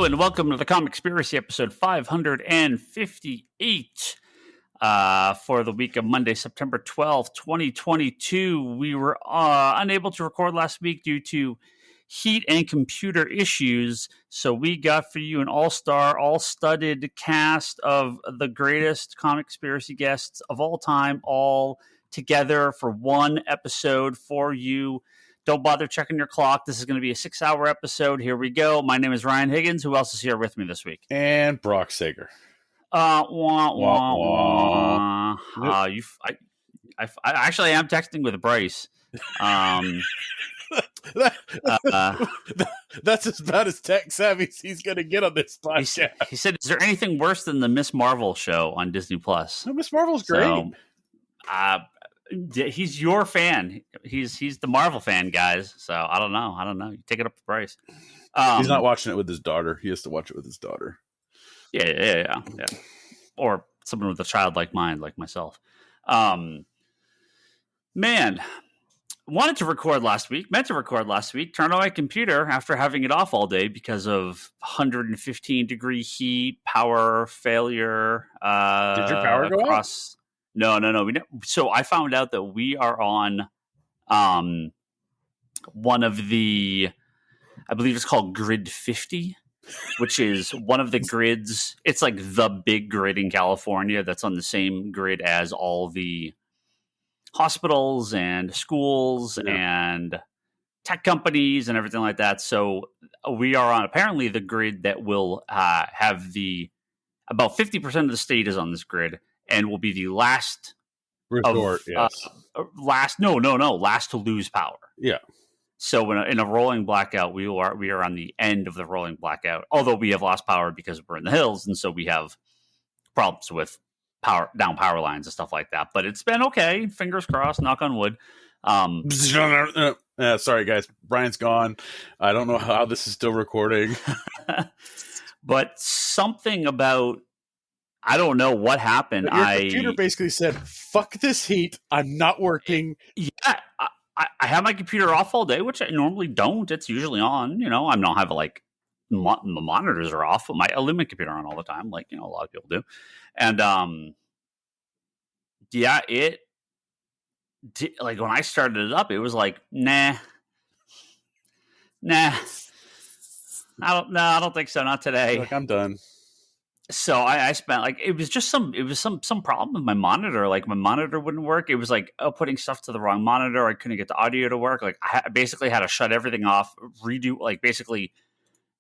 and welcome to the Comic Conspiracy episode 558 for the week of Monday, September 12th, 2022. We were unable to record last week due to heat and computer issues, so we got for you an all-star, all-studded cast of the greatest Comic Conspiracy guests of all time, all together for one episode for you. Don't bother checking your clock. This is going to be a 6-hour episode. Here we go. My name is Ryan Higgins. Who else is here with me this week? And Brock Sager. I actually am texting with Bryce. That's about as tech savvy as he's going to get on this podcast. He said, "Is there anything worse than the Miss Marvel show on Disney Plus?" No, Miss Marvel's great. He's your fan. He's the Marvel fan, guys. So I don't know. You take it up with Bryce. He's not watching it with his daughter. He has to watch it with his daughter. Yeah. Or someone with a childlike mind like myself. Man, meant to record last week. Turned on my computer after having it off all day because of 115-degree heat, power failure. Did your power go out? No. So I found out that we are on one of the, I believe it's called Grid 50, which is one of the grids. It's like the big grid in California that's on the same grid as all the hospitals and schools and tech companies and everything like that. So we are on apparently the grid that will have about 50% of the state is on this grid. And will be the last resort, last to lose power. Yeah. So in a rolling blackout, we are on the end of the rolling blackout. Although we have lost power because we're in the hills, and so we have problems with power lines and stuff like that. But it's been okay. Fingers crossed. Knock on wood. Sorry, guys. Brian's gone. I don't know how this is still recording. But something about. I don't know what happened. Your computer basically said, "Fuck this heat. I'm not working." Yeah, I have my computer off all day, which I normally don't. It's usually on. I don't have the monitors are off, but I leave my computer on all the time, like a lot of people do. And it like when I started it up, it was like, nah. I don't think so. Not today. Like, I'm done. So I spent it was some problem with my monitor. Like my monitor wouldn't work. It was like putting stuff to the wrong monitor. I couldn't get the audio to work. Like I basically had to shut everything off, redo, basically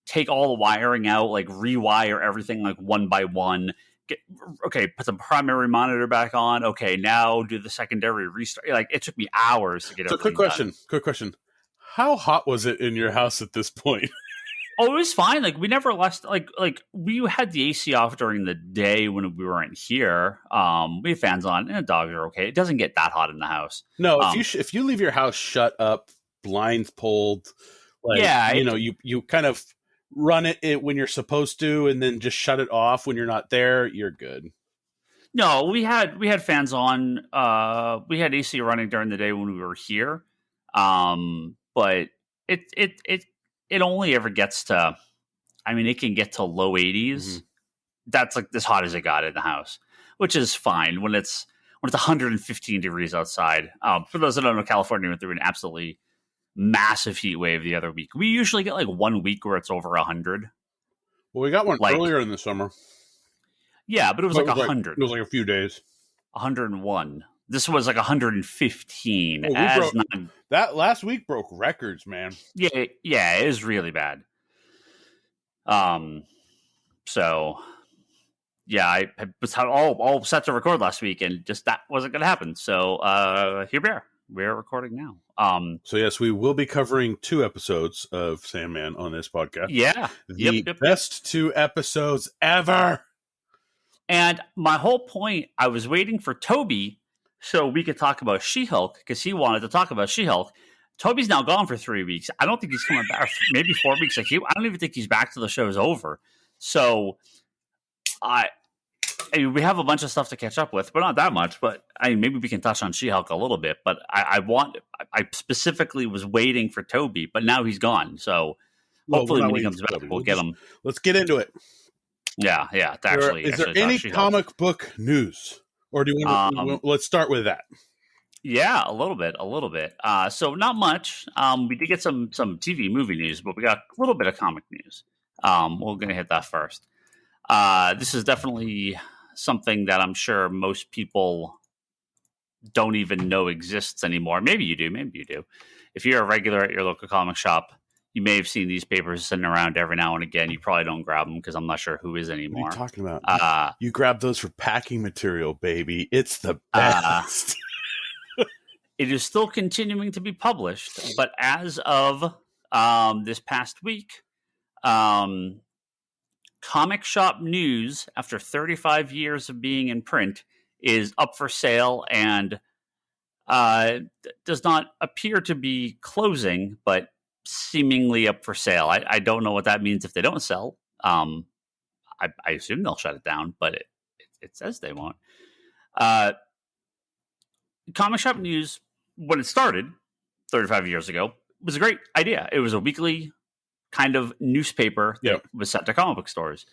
take all the wiring out, rewire everything one by one. Put the primary monitor back on. Okay, now do the secondary restart. It took me hours to get everything done. Quick question. How hot was it in your house at this point? Oh, it was fine. We never lost. We had the AC off during the day when we weren't here. We have fans on, and the dogs are okay. It doesn't get that hot in the house. No, if you leave your house shut up, blinds pulled, you kind of run it when you're supposed to, and then just shut it off when you're not there. You're good. No, we had fans on. We had AC running during the day when we were here. But it only ever gets to, it can get to low 80s. Mm-hmm. That's as hot as it got in the house, which is fine when it's 115 degrees outside. For those that don't know, California went through an absolutely massive heat wave the other week. We usually get 1 week where it's over 100. Well, we got one earlier in the summer. Yeah, but it was 100. It was a few days. 101. This was 115. That last week broke records, man. Yeah, it was really bad. So yeah, I was all set to record last week, and just that wasn't going to happen. So here we are. We're recording now. So yes, we will be covering 2 episodes of Sandman on this podcast. Yeah, the best 2 episodes ever. And my whole point, I was waiting for Toby so we could talk about She-Hulk, because he wanted to talk about She-Hulk. Toby's now gone for 3 weeks. I don't think he's coming back. Maybe 4 weeks. I don't even think he's back till the show's over. So we have a bunch of stuff to catch up with, but not that much. But maybe we can touch on She-Hulk a little bit. But I specifically was waiting for Toby, but now he's gone. So hopefully when he comes back, we'll get him. Let's get into it. Yeah. Is there any comic book news, or do you want to? Let's start with that. Yeah, a little bit. So not much. We did get some TV movie news, but we got a little bit of comic news. We're going to hit that first. This is definitely something that I'm sure most people don't even know exists anymore. Maybe you do. If you're a regular at your local comic shop, you may have seen these papers sitting around every now and again. You probably don't grab them because I'm not sure who is anymore. What are you talking about? You grab those for packing material, baby. It's the best. It is still continuing to be published, but as of this past week, Comic Shop News, after 35 years of being in print, is up for sale and does not appear to be closing, but seemingly up for sale. I don't know what that means if they don't sell. I assume they'll shut it down, but it says they won't. Comic Shop News, when it started 35 years ago, was a great idea. It was a weekly kind of newspaper that was sent to comic book stores.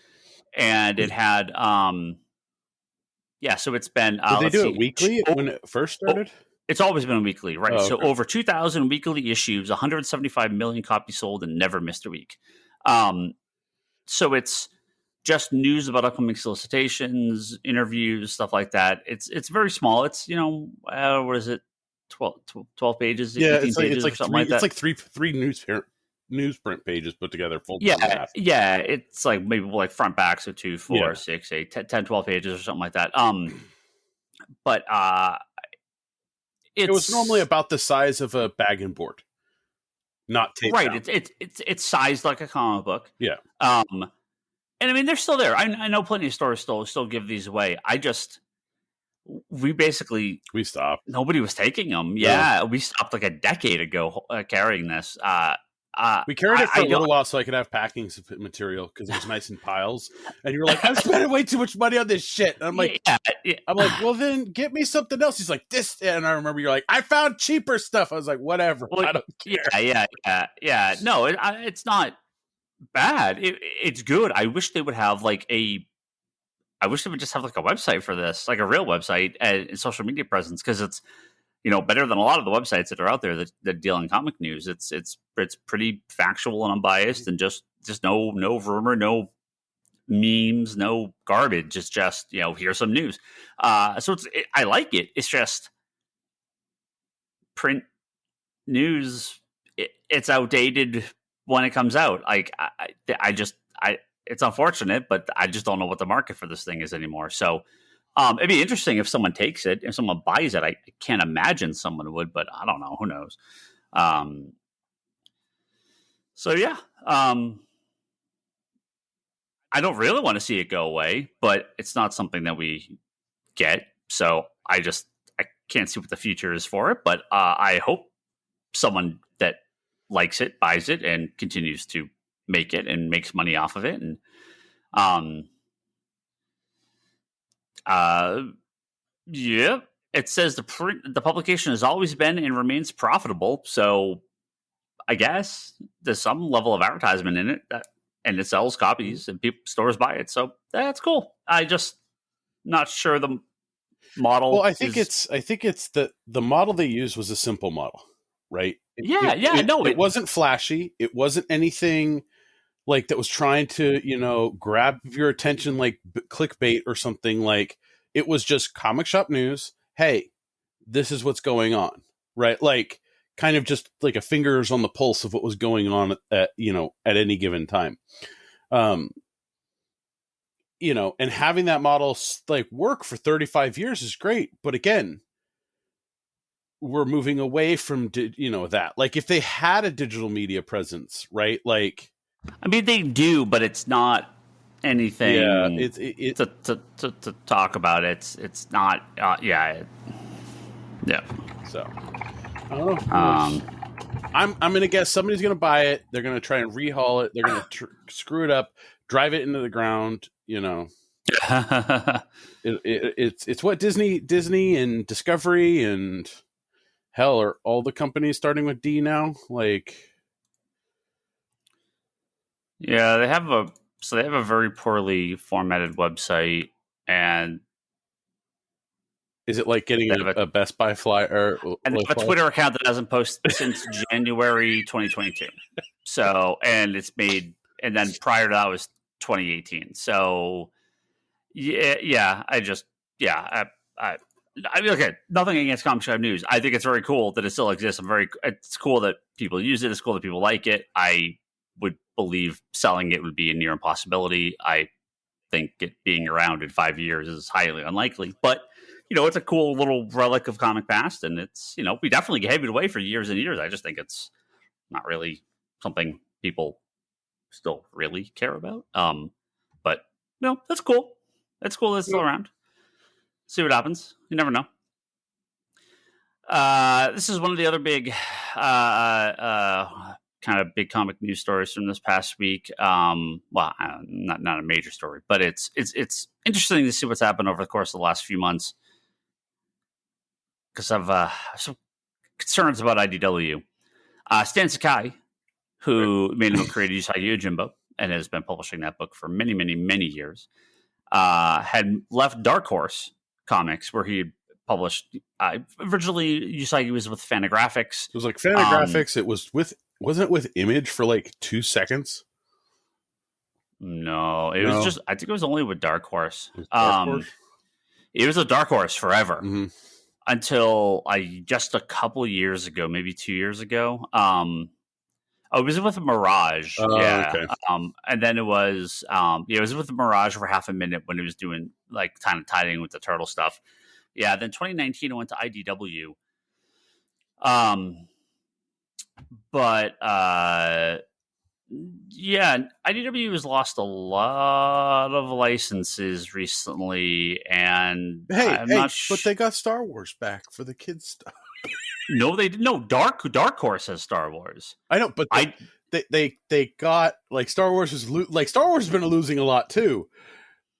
And it had, so it's been... Did they do it weekly when it first started? It's always been weekly, right? Oh, okay. So over 2,000 weekly issues, 175 million copies sold, and never missed a week. So it's just news about upcoming solicitations, interviews, stuff like that. It's very small. It's, what is it? 12 pages? Yeah, 18 pages or something like that. It's like three newsprint pages put together. Yeah, it's like maybe like front backs of 2, 4, 6, 8, 10, 12 pages or something like that. But it was normally about the size of a bag and board, not taped right. down. It's sized like a comic book. Yeah. And I mean, they're still there. I know plenty of stores still give these away. We stopped. Nobody was taking them. Yeah, we stopped like a decade ago carrying this. We carried it for a little while so I could have packing material because it was nice in piles. And you were like, I'm spending way too much money on this shit. And I'm like, I'm like, well, then get me something else. He's like, this. And I remember you're like, I found cheaper stuff. I was like, whatever. Well, I don't care. Yeah. No, it's not bad. It's good. I wish they would have I wish they would just have like a website for this, like a real website and social media presence, because it's better than a lot of the websites that are out there that deal in comic news. It's pretty factual and unbiased, and just no rumor, no memes, no garbage. It's just here's some news. So I like it. It's just print news. It's outdated when it comes out. Like it's unfortunate, but I just don't know what the market for this thing is anymore. So it'd be interesting if someone takes it, if someone buys it. I can't imagine someone would, but I don't know. Who knows? I don't really want to see it go away, but it's not something that we get. So I can't see what the future is for it, but I hope someone that likes it, buys it, and continues to make it and makes money off of it. And it says the publication has always been and remains profitable. So I guess there's some level of advertisement in it, and it sells copies and stores buy it. So that's cool. I just not sure the model. Well, I think it's the model they used was a simple model, right? It wasn't flashy. It wasn't anything like that was trying to, grab your attention like clickbait or something. Like it was just comic shop news. Hey, this is what's going on, right? Like kind of just like a fingers on the pulse of what was going on at any given time. And having that model like work for 35 years is great. But again, we're moving away from, that. Like if they had a digital media presence, right? Like, I mean, they do, but it's not anything to talk about. It's not, yeah. So, I don't know. I'm going to guess somebody's going to buy it. They're going to try and rehaul it. They're going to screw it up, drive it into the ground. It's what Disney and Discovery and hell are all the companies starting with D now. Like, Yeah, they have a very poorly formatted website, and Is it like getting they have a Best Buy flyer? and they have a Twitter account that hasn't posted since January 2022. So, and and then prior to that was 2018. So, yeah, I mean, okay, nothing against Comic Shop News. I think it's very cool that it still exists. It's cool that people use it. It's cool that people like it. I would believe selling it would be a near impossibility. I think it being around in 5 years is highly unlikely, but it's a cool little relic of comic past, and it's we definitely gave it away for years and years. I just think it's not really something people still really care about. But no, that's cool. That's cool that it's still around. See what happens. You never know. This is one of the other big, kind of big comic news stories from this past week. Not a major story, but it's interesting to see what's happened over the course of the last few months because I've some concerns about IDW. Stan Sakai, who made and created Usagi Yojimbo and has been publishing that book for many, many, many years, had left Dark Horse Comics, where he published originally Usagi was with Fantagraphics. It was like Fantagraphics. Wasn't it with Image for like 2 seconds? No, it was just, I think it was only with Dark Horse. It was a Dark Horse forever. Mm-hmm. Until just a couple years ago, maybe 2 years ago. It was with Mirage. Okay. And then it was with Mirage for half a minute when it was doing like kind of tying with the turtle stuff. Yeah, then 2019 it went to IDW. But IDW has lost a lot of licenses recently, and but they got Star Wars back for the kids stuff. No, they didn't. No, Dark Horse has Star Wars. I know, but they got like Star Wars Star Wars has been losing a lot too.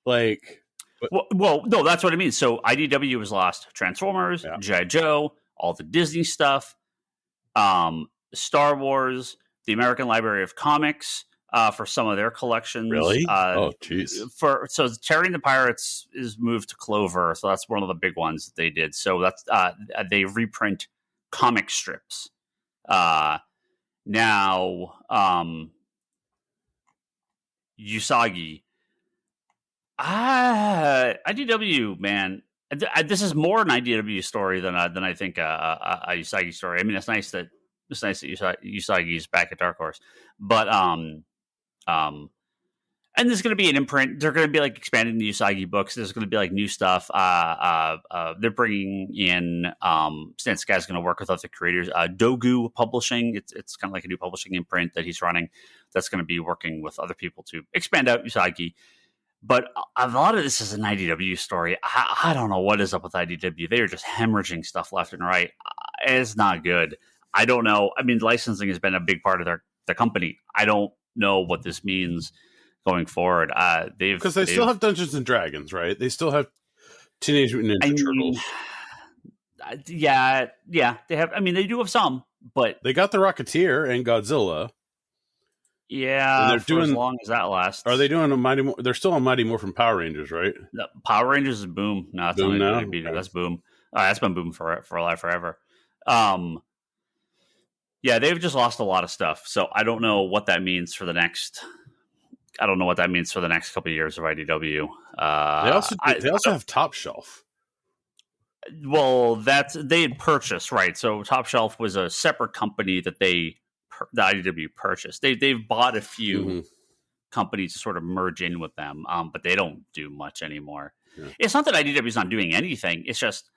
Like, well, no, that's what I mean. So IDW has lost Transformers, G.I. Joe, all the Disney stuff, Star Wars, the American Library of Comics for some of their collections. Really? Oh, jeez. So Terry and the Pirates is moved to Clover, so that's one of the big ones that they did. So that's they reprint comic strips. Now, Usagi. IDW, man. This is more an IDW story than I think a Usagi story. I mean, it's nice that Usagi is back at Dark Horse, but and there's going to be an imprint. They're going to be like expanding the Usagi books. There's going to be like new stuff. They're bringing in Stan Sakai is going to work with other creators. Dogu Publishing. It's kind of like a new publishing imprint that he's running. That's going to be working with other people to expand out Usagi. But a lot of this is an IDW story. I don't know what is up with IDW. They are just hemorrhaging stuff left and right. It's not good. I don't know. I mean, licensing has been a big part of their company. I don't know what this means going forward. Because they still have Dungeons and Dragons, right? They still have Teenage Mutant Ninja Turtles. Yeah, they have. I mean, they do have some, but they got the Rocketeer and Godzilla. Yeah, and they're doing as long as that lasts. Are they doing a Mighty? They're still on Mighty Morphin Power Rangers, right? The Power Rangers is Boom. No, it's Boom now. Okay. That's Boom. That's been Boom for a life forever. Yeah, they've just lost a lot of stuff. So I don't know what that means for the next. I don't know what that means for the next couple of years of IDW. They also have Top Shelf. Well, they had purchased, right? So Top Shelf was a separate company that the IDW purchased. They've bought a few companies to sort of merge in with them, but they don't do much anymore. Yeah. It's not that IDW is not doing anything. It's just,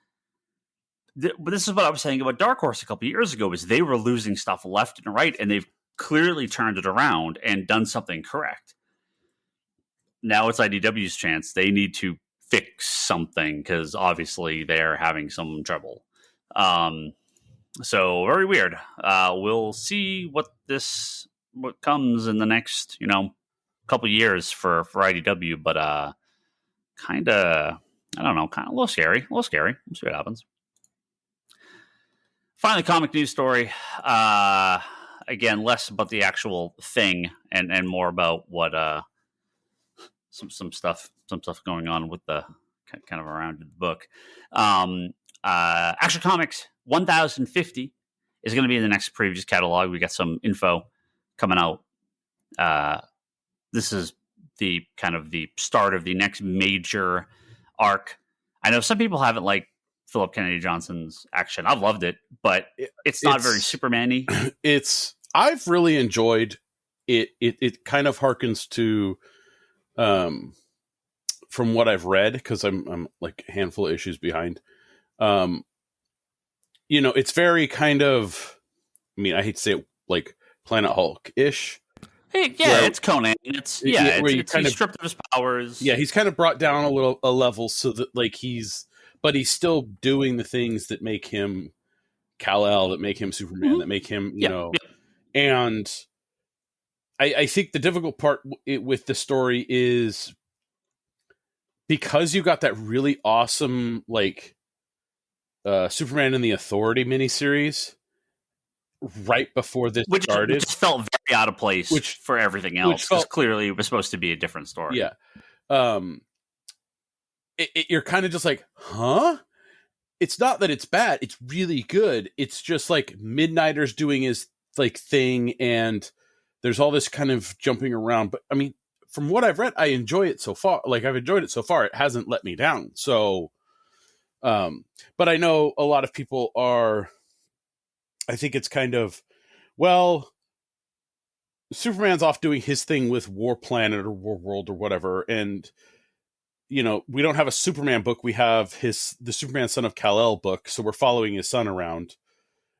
but this is what I was saying about Dark Horse a couple of years ago, is they were losing stuff left and right, and they've clearly turned it around and done something correct. Now it's IDW's chance. They need to fix something because obviously they're having some trouble. So very weird. We'll see what comes in the next, couple years for IDW, but kind of, I don't know, kind of a little scary. We'll see what happens. Finally, comic news story. again, less about the actual thing and more about what some stuff going on with the kind of around the book. Action Comics 1050 is going to be in the next previous catalog. We got some info coming out. This is the kind of the start of the next major arc. I know some people haven't liked Philip Kennedy Johnson's action. I've loved it, but it's not very Superman-y. I've really enjoyed it. It kind of harkens to, from what I've read, because I'm like a handful of issues behind. It's very kind of, I mean, I hate to say it, like Planet Hulk-ish. It's Conan. It's he's stripped of his powers. Yeah, he's kind of brought down a level so that like he's still doing the things that make him Kal-El, that make him Superman, that make him, And I think the difficult part with the story is because you got that really awesome like Superman and the Authority miniseries right before this started, which felt very out of place for everything else, because clearly it was supposed to be a different story. Yeah. You're kind of just like, huh? It's not that it's bad. It's really good. It's just like Midnighter's doing his like thing, and there's all this kind of jumping around. But I mean, from what I've read, I enjoy it so far. Like I've enjoyed it so far. It hasn't let me down. So, but I know a lot of people are, I think it's kind of, well, Superman's off doing his thing with War Planet or War World or whatever. And, we don't have a Superman book. We have the Superman Son of Kal-El book. So we're following his son around.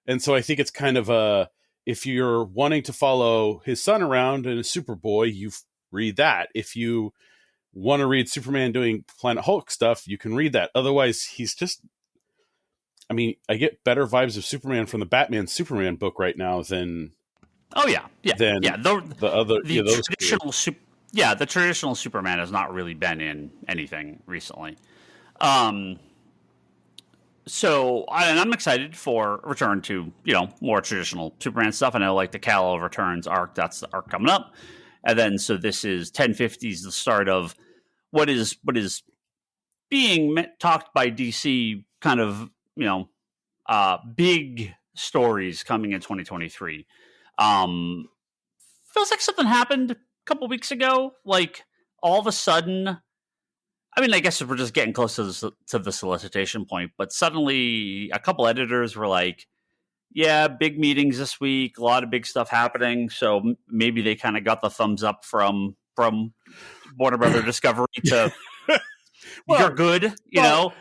And so I think it's kind of if you're wanting to follow his son around and a Superboy, you read that. If you want to read Superman doing Planet Hulk stuff, you can read that. Otherwise, he's just, I mean, I get better vibes of Superman from the Batman Superman book right now than the other traditional the traditional Superman has not really been in anything recently. So I'm excited for a return to more traditional Superman stuff. I know like the Kal-El Returns arc, that's the arc coming up, and then so this is 1050 is the start of what is being talked by DC kind of big stories coming in 2023. Feels like something happened a couple weeks ago. Like all of a sudden, I mean, I guess we're just getting close to the solicitation point, but suddenly a couple editors were like, yeah, big meetings this week, a lot of big stuff happening. So maybe they kind of got the thumbs up from Warner Brother Discovery to well, you're good, To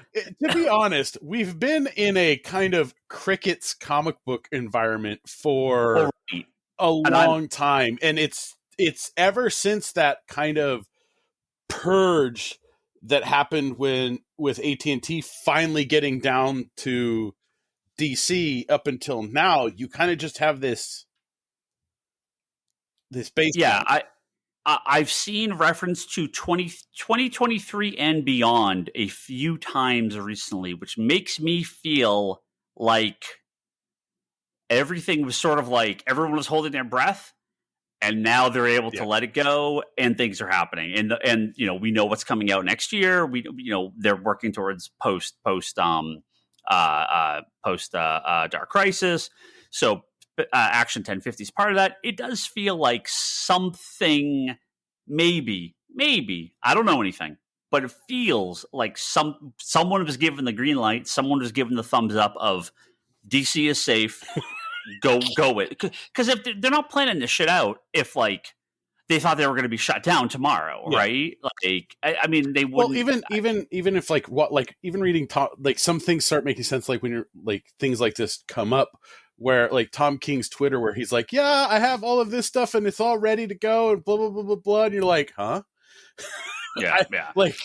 be honest, we've been in a kind of Cricket's comic book environment for a long time. And it's ever since that kind of purge that happened with AT&T finally getting down to DC up until now, you kind of just have this baseline. Yeah, I've seen reference to 2023 and beyond a few times recently, which makes me feel like everything was sort of like everyone was holding their breath, and now they're able to let it go, and things are happening. And we know what's coming out next year. We they're working towards post Dark Crisis. So Action 1050 is part of that. It does feel like something, maybe, I don't know anything, but it feels like someone was given the green light, someone was given the thumbs up of DC is safe, go with. Because if they're not planning this shit out, if like they thought they were going to be shut down tomorrow, right? Like, I mean, they wouldn't. Well, even if like even reading like some things start making sense, like when you're like things like this come up, where like Tom King's Twitter, where he's like, yeah, I have all of this stuff and it's all ready to go and blah, blah, blah, blah, blah. And you're like, huh? Yeah. Like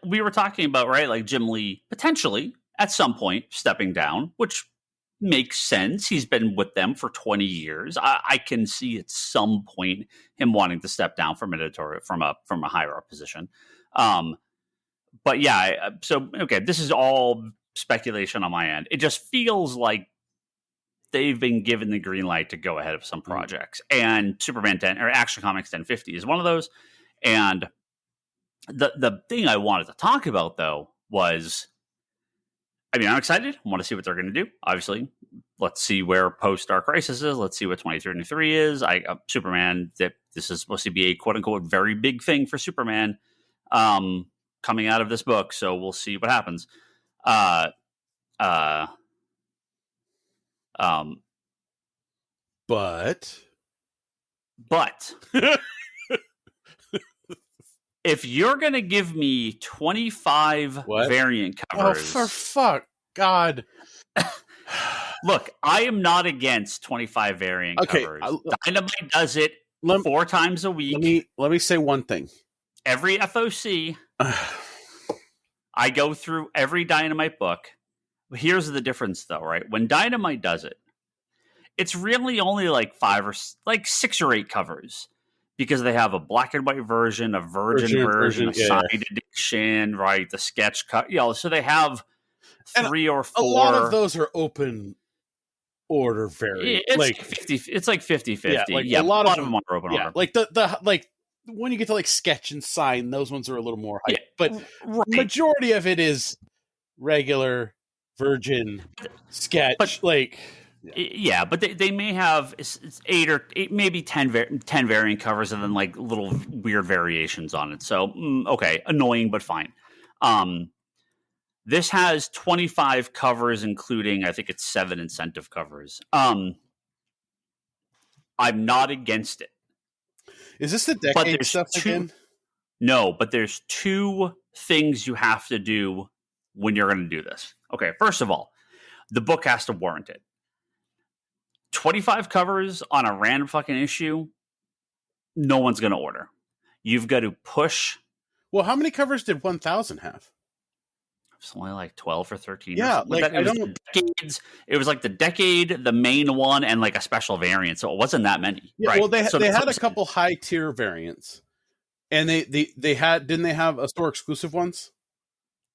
we were talking about, right? Like Jim Lee potentially at some point stepping down, which makes sense. He's been with them for 20 years. I can see at some point him wanting to step down from editorial, from a higher up position. But yeah, so, okay, this is all speculation on my end. It just feels like they've been given the green light to go ahead of some projects. And Superman 10 or Action Comics 1050 is one of those. And the thing I wanted to talk about, though, was, I mean, I'm excited. I want to see what they're going to do. Obviously, let's see where post Dark Crisis is. Let's see what 2033 is. Superman, this is supposed to be a quote unquote very big thing for Superman coming out of this book. So we'll see what happens. But if you're going to give me 25 variant covers. Oh, for fuck God. Look, I am not against 25 variant covers. Dynamite does it 4 times a week. Let me say one thing. Every FOC, I go through every Dynamite book. Here's the difference, though, right? When Dynamite does it, it's really only like 6 or 8 covers, because they have a black and white version, a virgin version, a signed edition, right? The sketch cut, so they have 3 or 4. A lot of those are open order variant. It's like 50. It's like 50-50. Yeah, a lot of them are open order. Like the when you get to like sketch and sign, those ones are a little more hype. But majority of it is regular virgin sketch. But they may have 8 or 8, maybe 10 variant covers, and then like little weird variations on it. So okay, annoying but fine. This has 25 covers, including, I think it's 7 incentive covers. I'm not against it. Is this the decade stuff again? No, but there's 2 things you have to do when you're going to do this. Okay, first of all, the book has to warrant it. 25 covers on a random fucking issue, no one's going to order. You've got to push. Well, how many covers did 1000 have? It's only like 12 or 13. Yeah, it was like the decade, the main one, and like a special variant. So it wasn't that many. Yeah, right? Well, they had a couple high tier variants, and they didn't they have a store exclusive ones?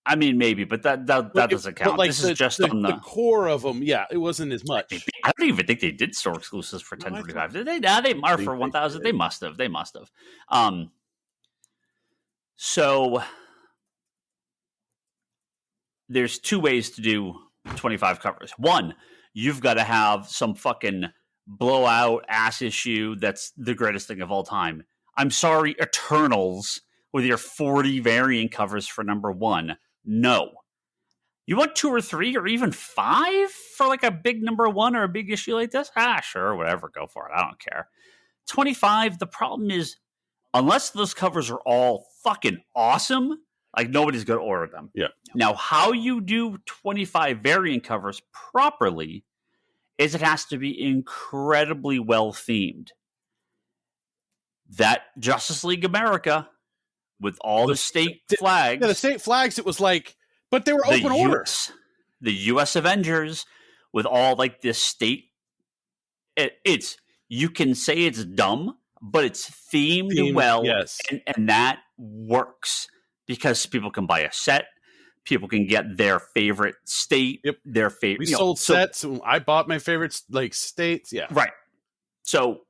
I mean, maybe, but that doesn't count. Like this is just on the core of them. Yeah, it wasn't as much. I don't even think they did store exclusives for 1035. Did they? Nah, they are for 1000. They must have. So there's 2 ways to do 25 covers. One, you've got to have some fucking blowout ass issue that's the greatest thing of all time. I'm sorry, Eternals with your 40 variant covers for number 1. No. You want 2 or 3 or even 5 for like a big number 1 or a big issue like this? Sure, whatever, go for it. I don't care. 25, the problem is, unless those covers are all fucking awesome, like nobody's going to order them. Yeah. Now, how you do 25 variant covers properly is it has to be incredibly well themed. That Justice League America with all the state flags. Yeah, the state flags, it was like, but they were open order. The U.S. Avengers with all like this state. It's you can say it's dumb, but it's themed well. Yes. And that works because people can buy a set. People can get their favorite state. Yep. Their favorite. We sold sets. I bought my favorite like states. Yeah. Right. So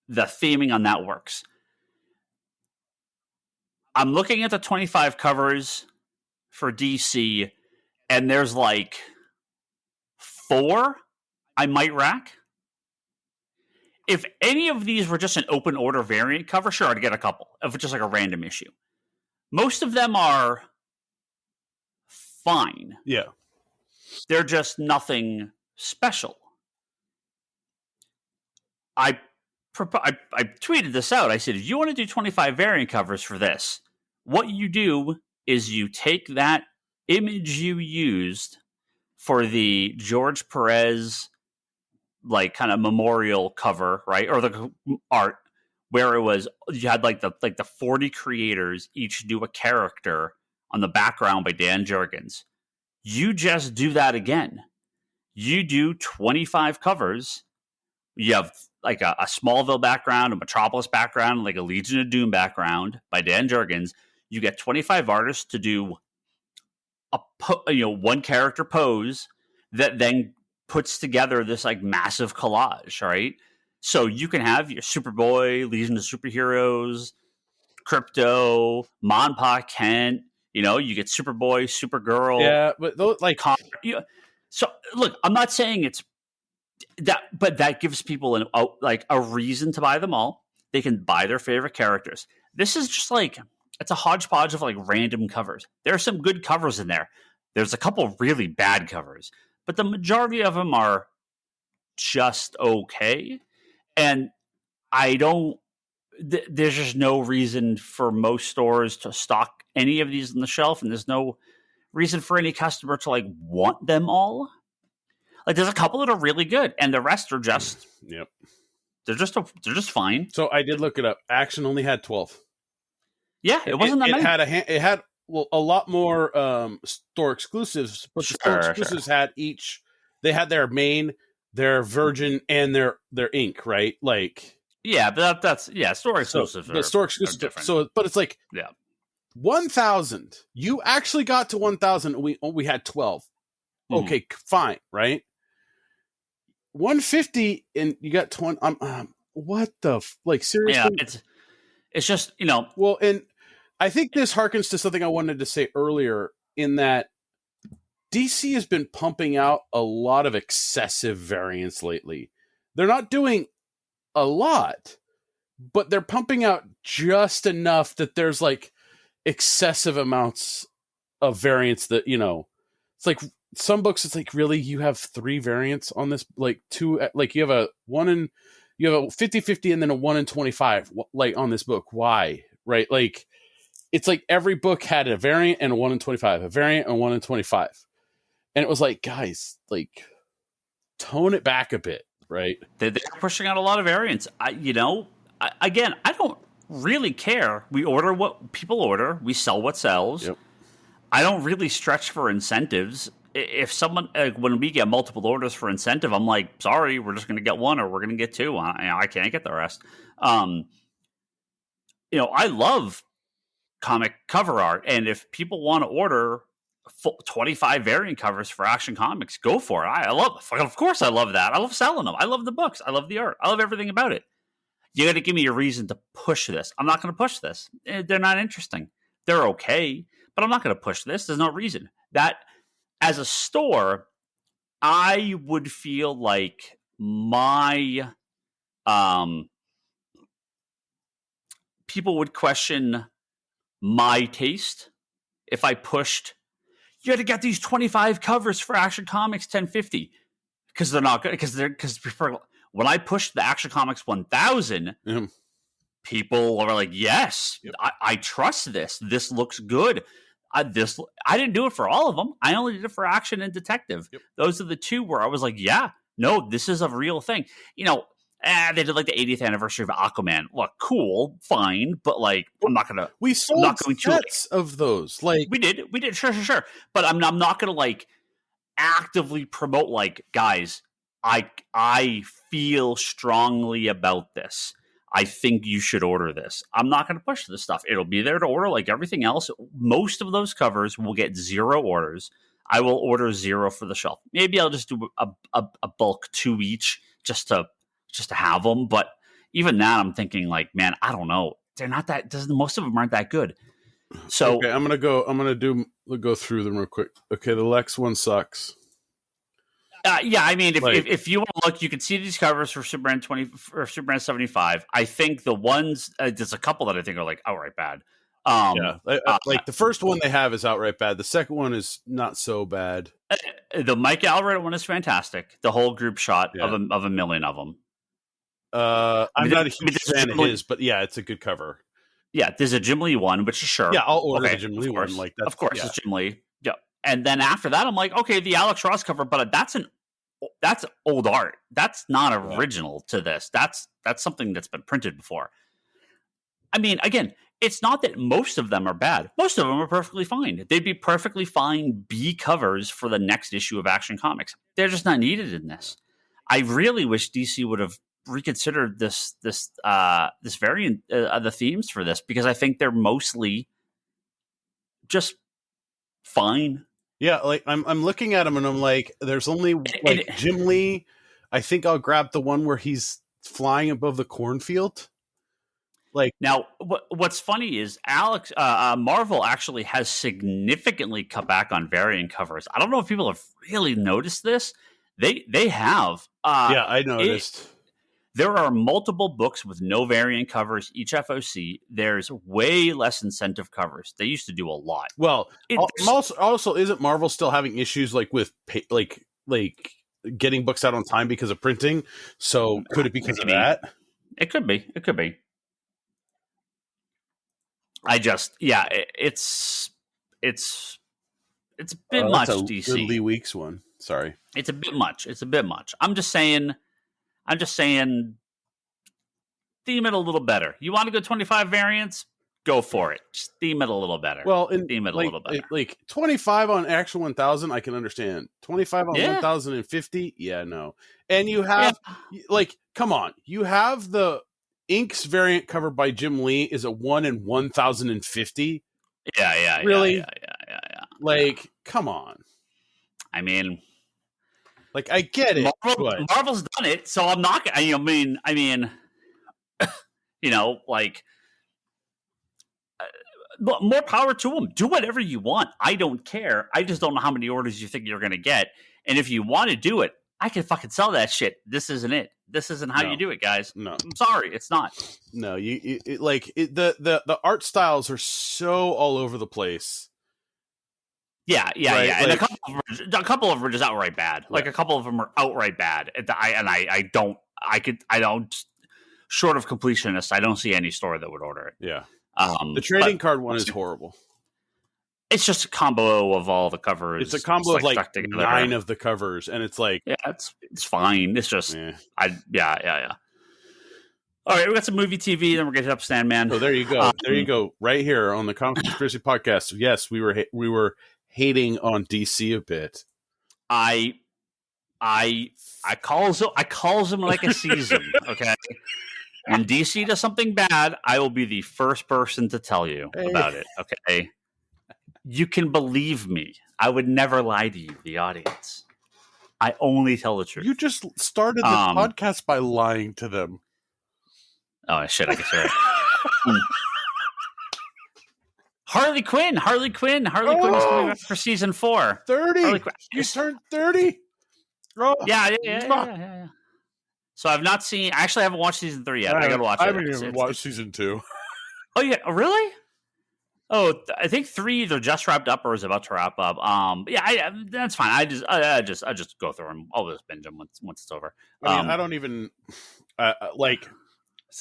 the theming on that works. I'm looking at the 25 covers for DC, and there's like 4 I might rack. If any of these were just an open order variant cover, sure, I'd get a couple. If it's just like a random issue. Most of them are fine. Yeah. They're just nothing special. I tweeted this out. I said, if you want to do 25 variant covers for this, what you do is you take that image you used for the George Perez like kind of memorial cover, right? Or the art where it was, you had like the 40 creators each do a character on the background by Dan Jurgens. You just do that again. You do 25 covers. You have like a Smallville background, a Metropolis background, like a Legion of Doom background by Dan Jurgens. You get 25 artists to do one character pose that then puts together this like massive collage, right? So you can have your Superboy, Legion of Superheroes, Crypto, Monpa Kent. You know, you get Superboy, Supergirl. Yeah, but those, like, so look, I'm not saying it's that, but that gives people a reason to buy them all. They can buy their favorite characters. This is just like, it's a hodgepodge of like random covers. There are some good covers in there. There's a couple really bad covers, but the majority of them are just okay. And I don't, there's just no reason for most stores to stock any of these on the shelf, and there's no reason for any customer to like want them all. Like, there's a couple that are really good, and the rest are just yep, they're just fine. So I did look it up. Action only had 12. Yeah, it wasn't that many. It had a lot more store exclusives, but the store exclusives had each. They had their main, their Virgin, and their ink, right? Like, yeah, but that's store exclusives. The store exclusives are different. So, but it's like, 1,000. You actually got to 1,000. We had 12. Okay, fine, right? 150, and you got 20. What the like? Seriously? Yeah, it's just, you know. Well, and I think this harkens to something I wanted to say earlier, in that DC has been pumping out a lot of excessive variants lately. They're not doing a lot, but they're pumping out just enough that there's like excessive amounts of variants that, you know, it's like some books, it's like, really, you have 3 variants on this, like 2, like you have a 50-50 and then a 1 in 25, like on this book. Why? Right? Like, it's like every book had a variant and a 1 in 25, a variant and a 1 in 25. And it was like, guys, like, tone it back a bit, right? They're pushing out a lot of variants. I don't really care. We order what people order. We sell what sells. Yep. I don't really stretch for incentives. If someone, when we get multiple orders for incentive, I'm like, sorry, we're just going to get 1 or we're going to get 2. I can't get the rest. You know, I love comic cover art, and if people want to order 25 variant covers for Action Comics, go for it. Of course I love that. I love selling them. I love the books. I love the art. I love everything about it. You got to give me a reason to push this. I'm not going to push this. They're not interesting. They're okay, but I'm not going to push this. There's no reason. That, as a store, I would feel like my people would question my taste if I pushed, you had to get these 25 covers for Action Comics 1050, because they're not good. Because when I pushed the Action Comics 1000, people were like, yes, I trust this. This looks good. I didn't do it for all of them. I only did it for Action and Detective. Yep. Those are the 2 where I was like, yeah, no, this is a real thing. You know, they did like the 80th anniversary of Aquaman. Look, cool, fine, but like, I'm not gonna. We sold sets of those. Like, we did, sure. But I'm not gonna like actively promote, like, guys, I feel strongly about this. I think you should order this. I'm not going to push this stuff. It'll be there to order like everything else. Most of those covers will get 0 orders. I will order 0 for the shelf. Maybe I'll just do a bulk 2 each just to have them. But even that, I'm thinking like, man, I don't know. They're not that. Most of them aren't that good. So okay, I'm gonna go through them real quick. Okay, the Lex one sucks. Yeah, I mean, if you want to look, you can see these covers for Superman 20 or Superman 75. I think the ones, there's a couple that I think are like outright bad. Like the first one they have is outright bad. The second one is not so bad. The Mike Allred one is fantastic. The whole group shot of a million of them. I'm not a huge fan of his, but yeah, it's a good cover. Yeah, there's a Jim Lee one, which is sure. Yeah, I'll order the Jim Lee one. Like, of course, it's Jim Lee. Yeah, and then after that, I'm like, okay, the Alex Ross cover, but that's old art. That's not original to this. That's something that's been printed before. I mean, again, it's not that most of them are bad. Most of them are perfectly fine. They'd be perfectly fine B covers for the next issue of Action Comics. They're just not needed in this. I really wish DC would have reconsidered this variant of the themes for this, because I think they're mostly just fine. Yeah, like I'm looking at him and I'm like, there's only And like Jim Lee. I think I'll grab the one where he's flying above the cornfield. Like, now, what's funny is Marvel actually has significantly cut back on variant covers. I don't know if people have really noticed this. They have. yeah, I noticed. There are multiple books with no variant covers each FOC. There's way less incentive covers. They used to do a lot. Well, also isn't Marvel still having issues like with like getting books out on time because of printing? So could it be because of that? It could be. It could be. It's a bit much. That's a DC good Lee Weeks one. Sorry, it's a bit much. It's a bit much. I'm just saying. Theme it a little better. You want to go 25 variants? Go for it. Just theme it a little better. Well, theme it a little better. Like 25 on actual 1000, I can understand. 25 on 1050, yeah, no. And you have like, come on, you have the Inks variant covered by Jim Lee is a 1 in 1050. Yeah. Really? Yeah. Like, come on. I mean, like, I get it. Marvel's done it, so I'm not. I mean, like, more power to them. Do whatever you want. I don't care. I just don't know how many orders you think you're going to get. And if you want to do it, I can fucking sell that shit. This isn't it. This isn't how you do it, guys. No, I'm sorry, it's not. No, the art styles are so all over the place. Yeah, right? And like, a couple of them are just outright bad. Right. Like a couple of them are outright bad. I don't. Short of completionist, I don't see any store that would order it. Yeah, the trading card one is horrible. It's just a combo of all the covers. It's a combo of like 9 of the covers, and it's like, yeah, it's fine. It's just, yeah. All right, we got some movie TV, then we're gonna hit up Sandman. Oh, there you go. There you go. Right here on the Comic Conspiracy Podcast. Yes, we were hating on DC a bit. I calls them like a season, okay? When DC does something bad, I will be the first person to tell you about it, okay? You can believe me. I would never lie to you, the audience. I only tell the truth. You just started the podcast by lying to them. Oh, shit, I guess you're right. Harley Quinn is coming back for season 4. 30? You turned 30? Oh, yeah. So I've not seen. Actually, I haven't watched season 3 yet. I gotta watch it. I haven't even watched season 2. Oh yeah, really? Oh, I think 3 either just wrapped up or is about to wrap up. Yeah, that's fine. I just go through them. I'll just binge them once it's over. I mean, I don't even like.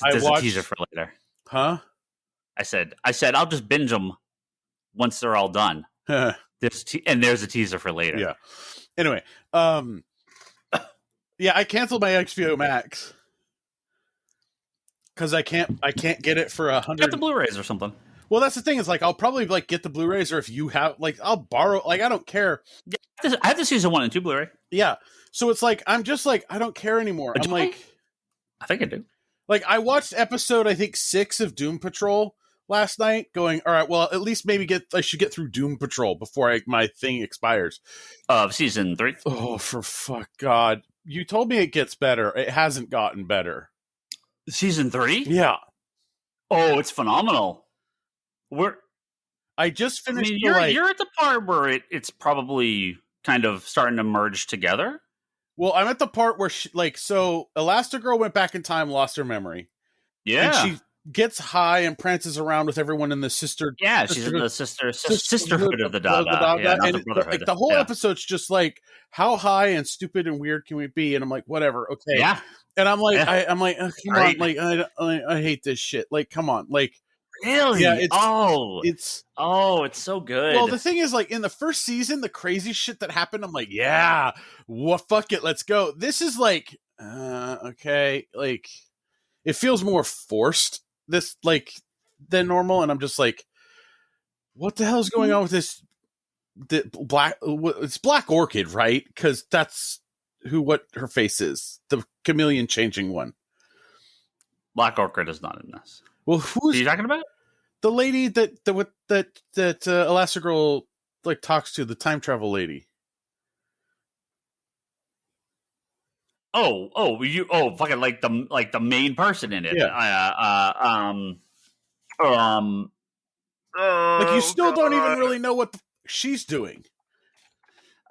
There's a teaser for later. Huh? I said I'll just binge them once they're all done. There's a teaser for later. Yeah. Anyway, yeah, I canceled my HBO Max because I can't get it for 100. Get the Blu-rays or something. Well, that's the thing. Is like I'll probably like get the Blu-rays, or if you have like I'll borrow. Like I don't care. Yeah, I have the season 1 and 2 Blu-ray. Yeah, so it's like I'm just like I don't care anymore. I'm like, I think I do. Like I watched episode I think 6 of Doom Patrol last night. Going all right. Well, at least maybe I should get through Doom Patrol before my thing expires. Season 3. Oh, for fuck God! You told me it gets better. It hasn't gotten better. Season 3? Yeah. Oh, it's phenomenal. I just finished. I mean, you're at the part where it's probably kind of starting to merge together. Well, I'm at the part where so Elastigirl went back in time, lost her memory. Yeah. And she gets high and prances around with everyone in the sisterhood. Yeah, she's in the sisterhood of the Dada. Yeah, not and the brotherhood. Like the whole episode's just like, how high and stupid and weird can we be? And I'm like, whatever, okay. Yeah. And I'm like, I'm like, oh, come on, like I hate this shit. Like, come on, like. Really? Yeah, it's so good. Well, the thing is, like in the first season, the crazy shit that happened, I'm like, yeah, fuck it, let's go. This is like, okay, like it feels more forced this like than normal, and I'm just like, what the hell is going on with this? It's Black Orchid, right? Because that's what her face is, the chameleon changing one. Black Orchid is not in this. Well, who are you talking about? The lady that Elastigirl like talks to the time travel lady. Fucking like the main person in it. Yeah. Like you still don't even really know what she's doing.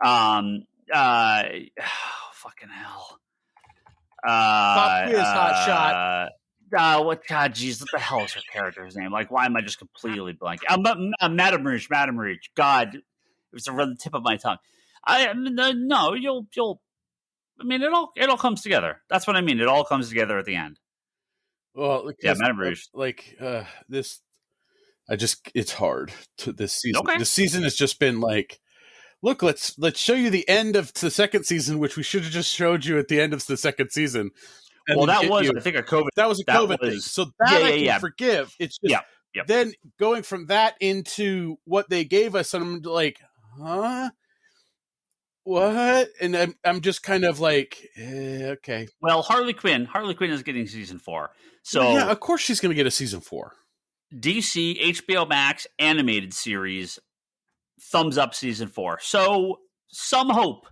Fucking hell. Pop quiz, hot shot. What the hell is her character's name? Like, why am I just completely blanking? Madame Rouge. God, it was on the tip of my tongue. No, you'll. I mean, it all comes together. That's what I mean. It all comes together at the end. Well, yeah, Madame Rouge. This, it's hard to this season. Okay. This season has just been like, look, let's show you the end of the second season, which we should have just showed you at the end of the second season. Well, that was, I think, a COVID. That was a COVID thing. So that I can forgive. It's just then going from that into what they gave us, and I'm like, huh? What? And I'm just kind of like, okay. Well, Harley Quinn is getting season 4. So yeah, of course she's going to get a season 4. DC HBO Max animated series, thumbs up season 4. So some hope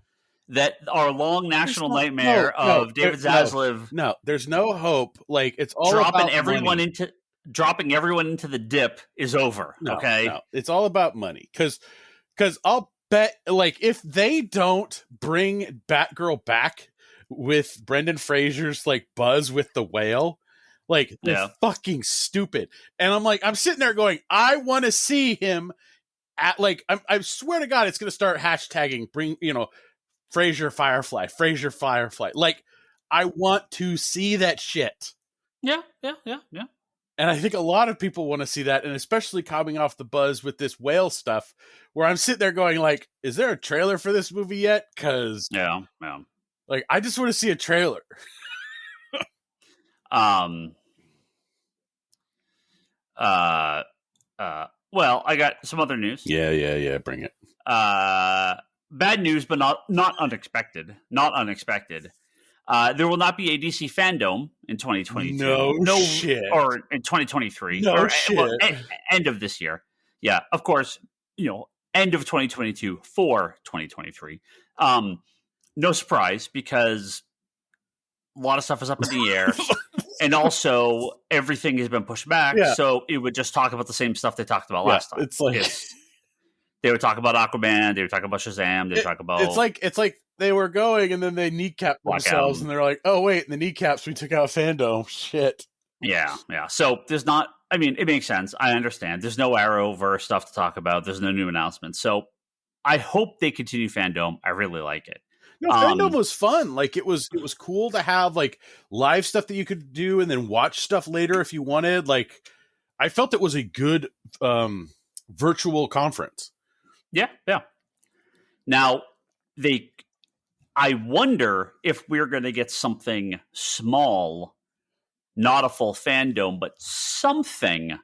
that our long national nightmare of David Zaslav. No, there's no hope. Like, it's all dropping about money. Dropping everyone into the dip is over. Okay, no, it's all about money. Because I'll bet, like, if they don't bring Batgirl back with Brendan Fraser's like buzz with the whale, like, they're fucking stupid. And I'm like, I'm sitting there going, I want to see him at, like, I swear to God, it's going to start hashtagging Fraser Firefly. Like, I want to see that shit. Yeah. And I think a lot of people want to see that, and especially coming off the buzz with this whale stuff, where I'm sitting there going, like, is there a trailer for this movie yet? Because like, I just want to see a trailer. Well, I got some other news. Yeah. Bring it. Bad news, but not unexpected. Not unexpected. There will not be a DC Fandome in 2022. No shit. Or in 2023. No shit. Well, end of this year. Yeah, of course, end of 2022 for 2023. No surprise, because a lot of stuff is up in the air. And also, everything has been pushed back, so it would just talk about the same stuff they talked about last time. It's like... they would talk about Aquaman, they would talk about Shazam, they would talk about... It's like they were going, and then they kneecapped themselves, and they're like, oh, wait, in the kneecaps, we took out Fandome. Shit. Yeah. So there's not... I mean, it makes sense. I understand. There's no Arrowverse stuff to talk about. There's no new announcements. So I hope they continue Fandome. I really like it. No, Fandome was fun. Like, it was cool to have, like, live stuff that you could do and then watch stuff later if you wanted. Like, I felt it was a good virtual conference. Yeah. Now, I wonder if we're going to get something small, not a full Fandome, but something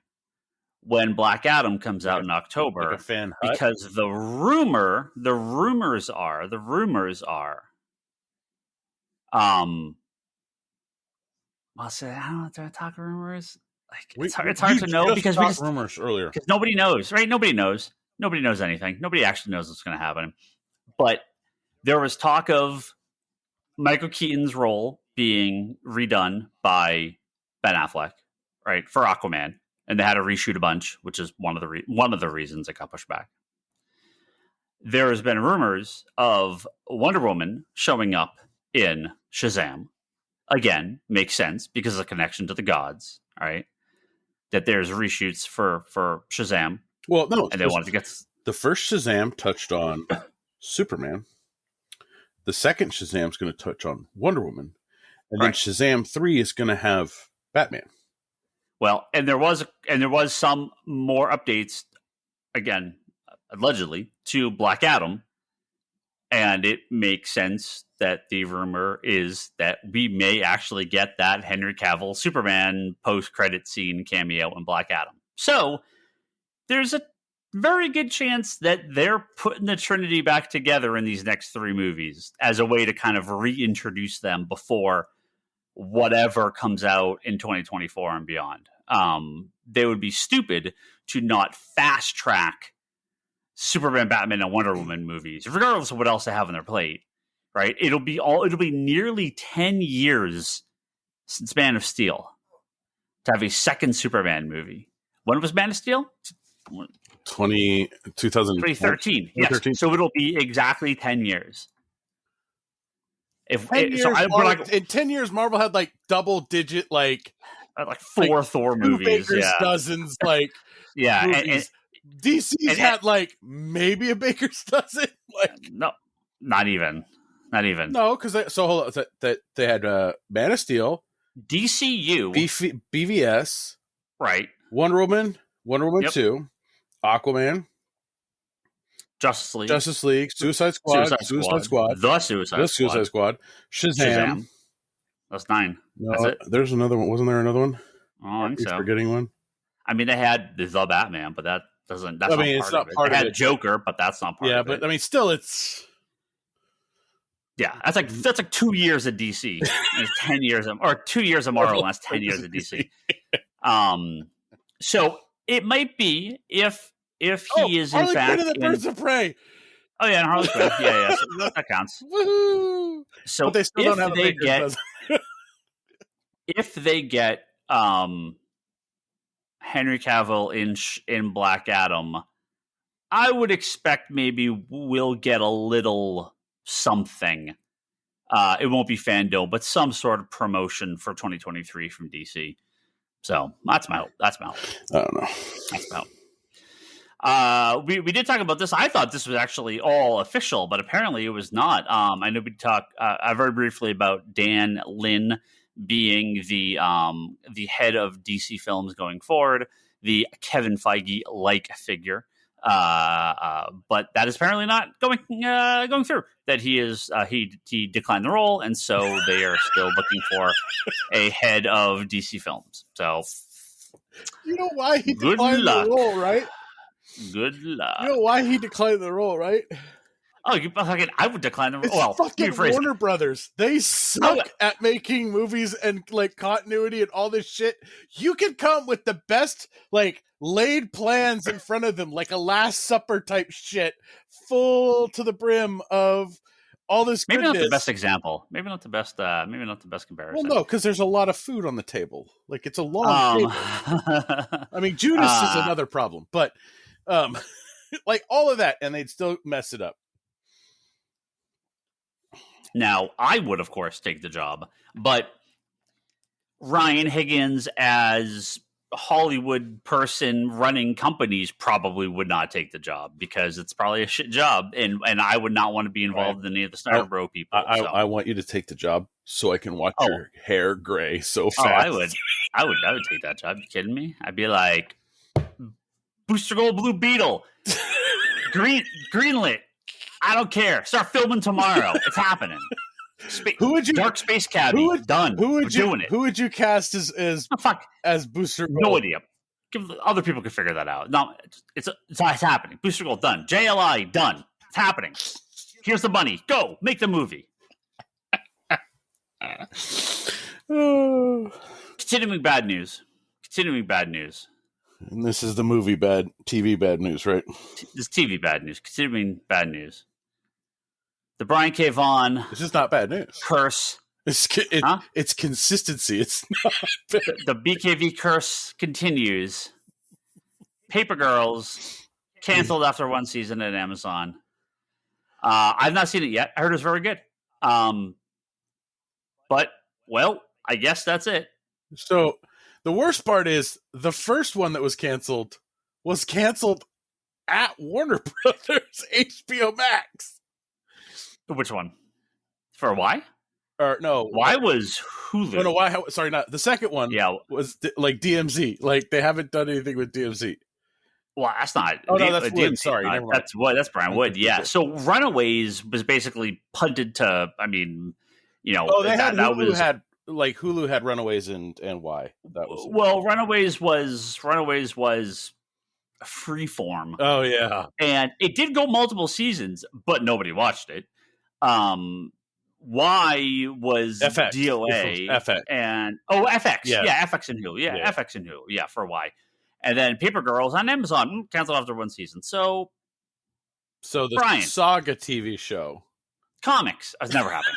when Black Adam comes out in October. Like a fan hut? Because the rumors are, I'll say, I don't know, do I talk rumors? Like, it's hard to know because we just rumors earlier. Because nobody knows, right? Nobody knows anything. Nobody actually knows what's going to happen. But there was talk of Michael Keaton's role being redone by Ben Affleck, right, for Aquaman, and they had to reshoot a bunch, which is one of the reasons it got pushed back. There has been rumors of Wonder Woman showing up in Shazam. Again, makes sense because of the connection to the gods, right? That there's reshoots for Shazam. Well, no, and they wanted to get the first Shazam touched on Superman. The second Shazam is going to touch on Wonder Woman, and then Shazam 3 is going to have Batman. Well, and there was some more updates, again, allegedly, to Black Adam, and it makes sense that the rumor is that we may actually get that Henry Cavill Superman post-credit scene cameo in Black Adam. So there's a very good chance that they're putting the Trinity back together in these next 3 movies as a way to kind of reintroduce them before whatever comes out in 2024 and beyond. They would be stupid to not fast track Superman, Batman, and Wonder Woman movies, regardless of what else they have on their plate, right? It'll be nearly 10 years since Man of Steel to have a second Superman movie. When was Man of Steel? 2013. Yes. So it'll be exactly 10 years. In 10 years, Marvel had like double-digit, like 4 Thor movies, Baker's dozens, like movies. And DC's had like maybe a Baker's dozen, like no, not even. No, because hold on, that they had Man of Steel, DCU, BVS, right? Wonder Woman 2, Aquaman, Justice League, Suicide Squad, The Suicide Squad, Shazam. That's 9. No, that's it. There's another one. Wasn't there another one? Oh, I think so. Forgetting one. I mean, they had the Batman, but that doesn't. That's it's not part of it. They had Joker, but that's not part of it. Yeah, but I mean, still, it's. Yeah, that's like 2 years of DC, and it's 10 years or 2 years of Marvel, and that's 10 years of DC. So it might be if he is in Harley fact Quinn and the Birds of Prey. Oh yeah, and Harley Quinn. Yeah. So that counts. Woohoo! So but they still don't have a Baker's dozen. If they get Henry Cavill in Black Adam, I would expect maybe we'll get a little something. It won't be Fandome, but some sort of promotion for 2023 from DC. So that's my hope. I don't know. That's my hope. We did talk about this. I thought this was actually all official, but apparently it was not. I know we talked very briefly about Dan Lin being the head of DC Films going forward, the Kevin Feige-like figure. But that is apparently not going through. That he declined the role, and so they are still looking for a head of DC Films. So, you know why he declined the role, right? Good luck. You know why he declined the role, right? Oh, I would decline the role. Well, fucking Warner Brothers. They suck at making movies and like continuity and all this shit. You can come with the best like laid plans in front of them, like a Last Supper type shit, full to the brim of all this goodness. Maybe not the best example. Maybe not the best comparison. Well, no, because there's a lot of food on the table. Like it's a long table. I mean, Judas is another problem, but like all of that, and they'd still mess it up. Now, I would, of course, take the job, but Ryan Higgins as Hollywood person running companies probably would not take the job because it's probably a shit job, and I would not want to be involved in any of the Snyder Bro people. I want you to take the job so I can watch your hair gray so fast. I would take that job. You kidding me? I'd be like, Booster Gold Blue Beetle, greenlit. I don't care. Start filming tomorrow. It's happening. Dark Space Cabbie? Done. Doing it. Who would you cast as Booster Gold? No idea. Other people can figure that out. No, it's happening. Booster Gold done. JLI done. It's happening. Here's the money. Go make the movie. Continuing bad news. And this is the movie TV bad news, right? This TV bad news. Continuing bad news. The Brian K. Vaughan. This is not bad news. Curse. It's consistency. It's not bad. The BKV curse continues. Paper Girls canceled after one season at Amazon. I've not seen it yet. I heard it was very good. But I guess that's it. So the worst part is the first one that was canceled at Warner Brothers HBO Max. Which one? For why? Or no? Why was Hulu? No, why? Sorry, not the second one. Yeah, was like DMZ. Like they haven't done anything with DMZ. Well, that's not. Oh no, that's Wood. Sorry, never mind. That's Brian Wood. Yeah. So Runaways was basically punted to. I mean, Hulu had Runaways and why that was. Well, Runaways was freeform. Oh yeah, and it did go multiple seasons, but nobody watched it. Why was FX. DOA FX and FX? Yeah, FX and Hulu. Yeah, FX and Hulu. Yeah, for why? And then Paper Girls on Amazon canceled after one season. So So the Brian. Saga TV show. Comics has never happened.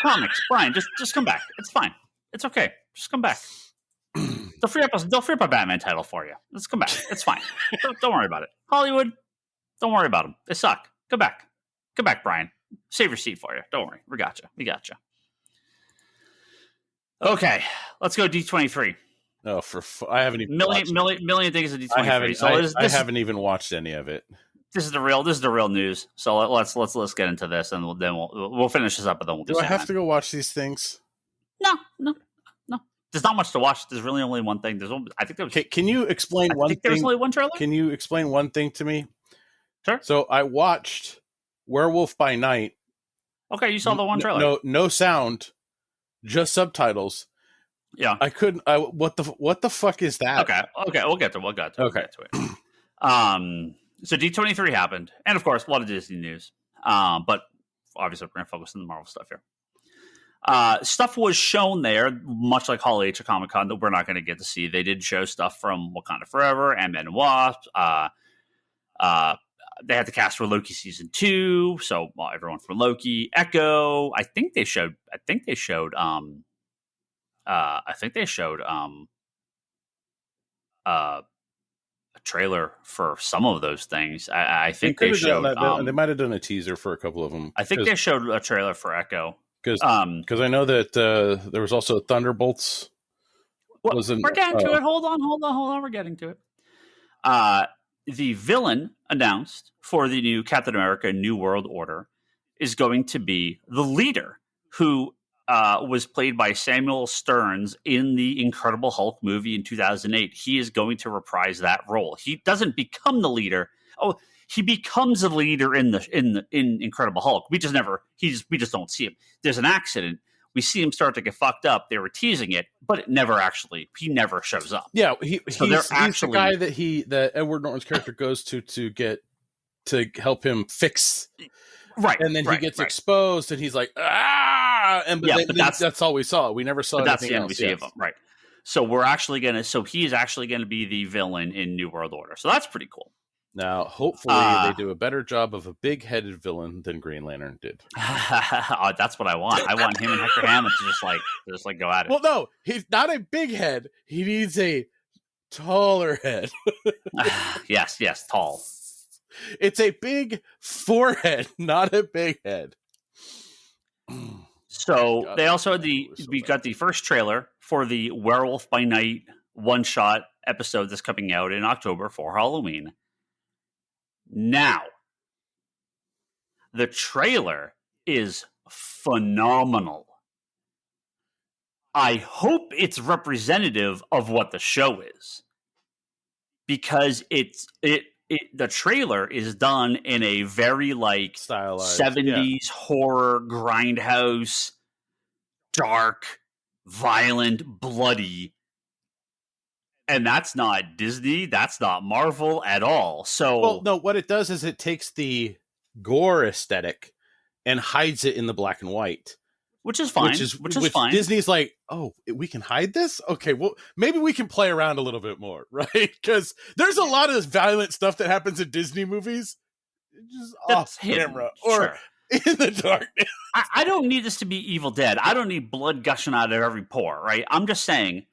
Comics, Brian, just come back. It's fine. It's okay. Just come back. They'll free up a Batman title for you. Let's come back. It's fine. Don't worry about it. Hollywood, don't worry about them. They suck. Come back. Come back, Brian. Save your seat for you. Don't worry. We got you. Okay, let's go D23. Oh, I haven't even million things at D23. I haven't even watched any of it. This is the real news. So let's get into this, and then we'll finish this up, and then we'll do. Do I have to go watch these things? No. There's not much to watch. There's really only one thing. I think there was. Can you explain one thing? There's only one trailer. Can you explain one thing to me? Sure. So I watched Werewolf by Night. Okay, you saw the one trailer. No sound, just subtitles. Yeah, I couldn't. What the fuck is that? Okay, we'll get to it. So D23 happened, and of course, a lot of Disney news. But obviously, we're going to focus on the Marvel stuff here. Stuff was shown there, much like Hall H at Comic-Con, that we're not going to get to see. They did show stuff from Wakanda Forever, Ant-Man and Wasp. They had the cast for Loki season 2, so everyone from Loki, Echo. I think they showed a trailer for some of those things. I think they showed. They might have done a teaser for a couple of them. I think they showed a trailer for Echo. Because I know that there was also Thunderbolts. We're getting to it. Hold on. We're getting to it. The villain announced for the new Captain America New World Order is going to be the leader, who was played by Samuel Stearns in the Incredible Hulk movie in 2008. He is going to reprise that role. He doesn't become the leader. He becomes a leader in Incredible Hulk. We just don't see him. There's an accident. We see him start to get fucked up. They were teasing it, but he never shows up. Yeah, he's the guy that Edward Norton's character goes to help him fix. Right. And then he gets exposed and he's like, but that's all we saw. We never saw anything else. That's the end we see of him. Right. So he is actually going to be the villain in New World Order. So that's pretty cool. Now, hopefully, they do a better job of a big-headed villain than Green Lantern did. That's what I want. I want him and Hector Hammond to just go at it. Well, no, he's not a big head. He needs a taller head. Yes, tall. It's a big forehead, not a big head. So God, they also had we got the first trailer for the Werewolf by Night one-shot episode that's coming out in October for Halloween. Now, the trailer is phenomenal. I hope it's representative of what the show is, because the trailer is done in a very stylized 70s horror grindhouse, dark, violent, bloody. And that's not Disney. That's not Marvel at all. So, well, no, what it does is it takes the gore aesthetic and hides it in the black and white, which is fine. Which is fine. Disney's like, oh, we can hide this? Okay, well, maybe we can play around a little bit more, right? Because there's a lot of violent stuff that happens in Disney movies, just off camera or in the darkness. I don't need this to be Evil Dead. I don't need blood gushing out of every pore, right? I'm just saying,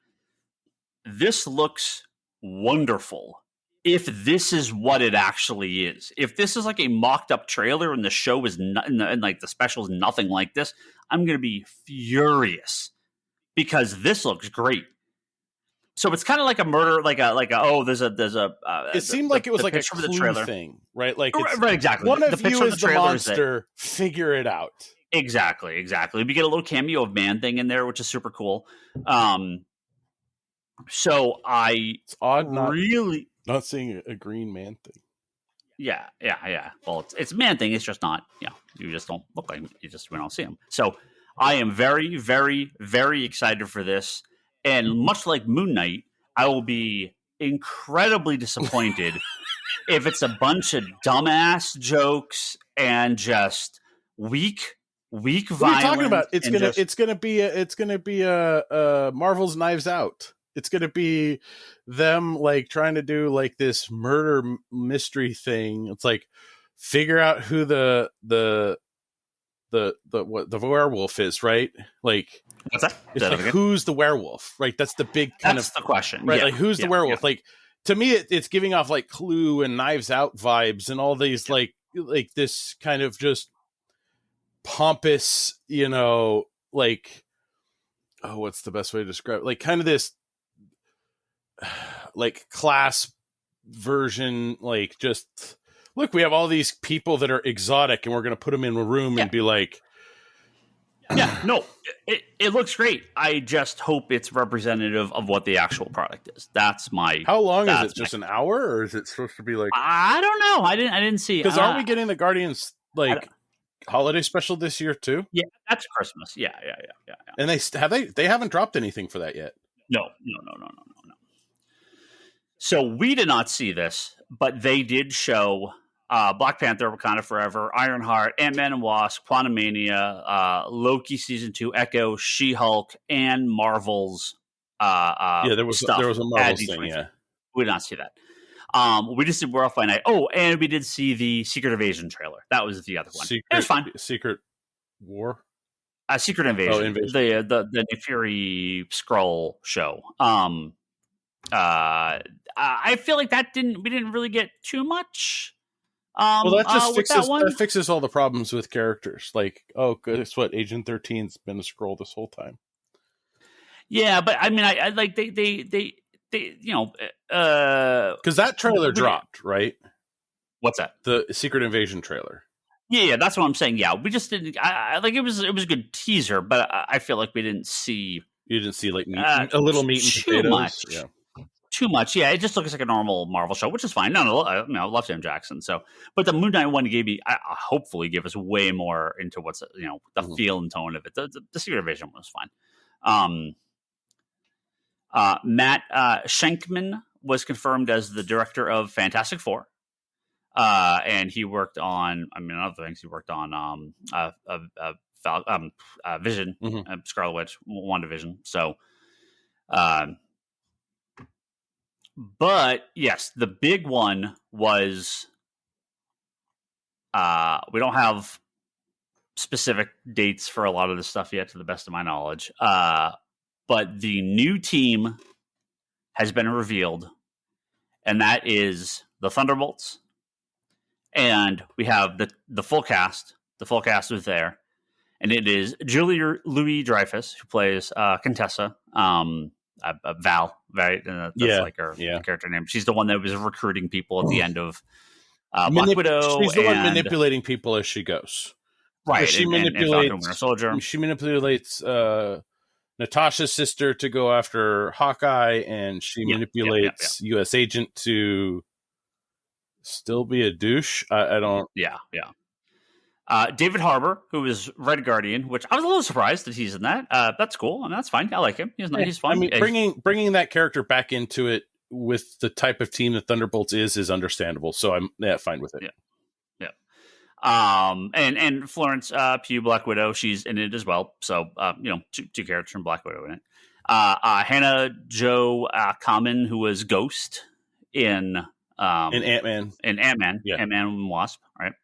this looks wonderful if this is what it actually is. If this is like a mocked up trailer and the show is and like the special is nothing like this, I'm going to be furious, because this looks great. So it's kind of like a murder, there's a. It seemed like it was like a Clue thing, right? Like, right, exactly. One of you is the monster. Figure it out. Exactly. We get a little cameo of Man Thing in there, which is super cool. So it's odd really not seeing a green man thing. Yeah. Well, it's Man Thing. It's just not. You just don't look like him. We don't see him. So I am very, very, very excited for this. And much like Moon Knight, I will be incredibly disappointed if it's a bunch of dumbass jokes and just weak violence. What are you talking about? It's gonna be a Marvel's Knives Out. It's going to be them trying to do this murder mystery thing. It's like figure out who the werewolf is, right? Like, What's that? it's like, who's the werewolf, right? That's the big That's the question, right? yeah. Like, who's the werewolf? Like, to me, it's giving off like Clue and Knives Out vibes and all these like this kind of just pompous, like, oh, what's the best way to describe it? Like, kind of this like class version, like, just look, we have all these people that are exotic and we're going to put them in a room and be like, no, it looks great. I just hope it's representative of what the actual product is. That's my. How long is it? Just an hour, or is it supposed to be like? I don't know. I didn't see. Because aren't we getting the Guardians like holiday special this year too? Yeah, that's Christmas. Yeah. And they haven't dropped anything for that yet. No. So we did not see this, but they did show Black Panther, Wakanda Forever, Ironheart, Ant-Man and Wasp, Quantumania, Loki Season 2, Echo, She-Hulk, and Marvel's there was stuff. There was a Marvel thing, yeah. We did not see that. We just did World Finite. Oh, and we did see the Secret Invasion trailer. That was the other one. It was fine. Secret War? Secret Invasion. Oh, Invasion. The Nick Fury Skrull show. I feel like we didn't really get too much. Well, that just fixes all the problems with characters. Like, oh, guess what? Agent 13's been a Skrull this whole time. Yeah, but I mean, I like they because that trailer dropped, right? What's that? The Secret Invasion trailer. Yeah, that's what I'm saying. Yeah, we just didn't. I like it was a good teaser, but I feel like we didn't see. You didn't see like a little meat and potatoes. Much. Yeah. Too much, yeah. It just looks like a normal Marvel show, which is fine. I love Sam Jackson. So, but the Moon Knight one gave me, hopefully, give us way more into what's the feel and tone of it. The Secret Invasion one was fine. Matt Schenkman was confirmed as the director of Fantastic Four, and he worked on, other things. He worked on Vision, Scarlet Witch, WandaVision. So. But yes, the big one was we don't have specific dates for a lot of this stuff yet, to the best of my knowledge. But the new team has been revealed, and that is the Thunderbolts. And we have the full cast. The full cast is there, and it is Julia Louis-Dreyfus, who plays Contessa. Val, right? That's like her character name. She's the one that was recruiting people at the end of Black Widow. She's the one manipulating people as she goes. Right. She manipulates Winter Soldier. She manipulates Natasha's sister to go after Hawkeye, and she manipulates U.S. Agent to still be a douche. I don't. Yeah. David Harbour, who is Red Guardian, which I was a little surprised that he's in that. That's cool, and that's fine. I like him. He's fun. I mean, bringing that character back into it with the type of team that Thunderbolts is understandable. So I'm fine with it. Yeah. And Florence Pugh, Black Widow, she's in it as well. So two characters from Black Widow in it. Hannah Jo Kamen, who was Ghost in Ant-Man. Ant-Man and Wasp, right?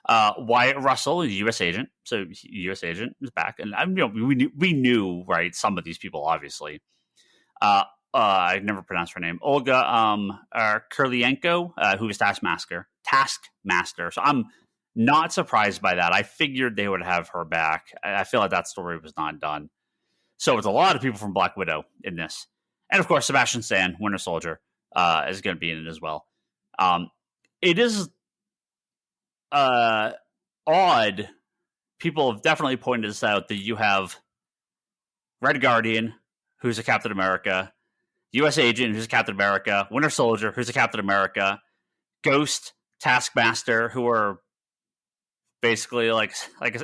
Wyatt Russell is U.S. Agent, so U.S. Agent is back, and we knew right some of these people obviously. I never pronounced her name. Olga Kurlienko, who is Taskmaster. So I'm not surprised by that. I figured they would have her back. I feel like that story was not done. So it's a lot of people from Black Widow in this, and of course Sebastian Stan, Winter Soldier, is going to be in it as well. It is. Odd. People have definitely pointed this out that you have Red Guardian, who's a Captain America, U.S. Agent, who's a Captain America, Winter Soldier, who's a Captain America, Ghost, Taskmaster, who are basically like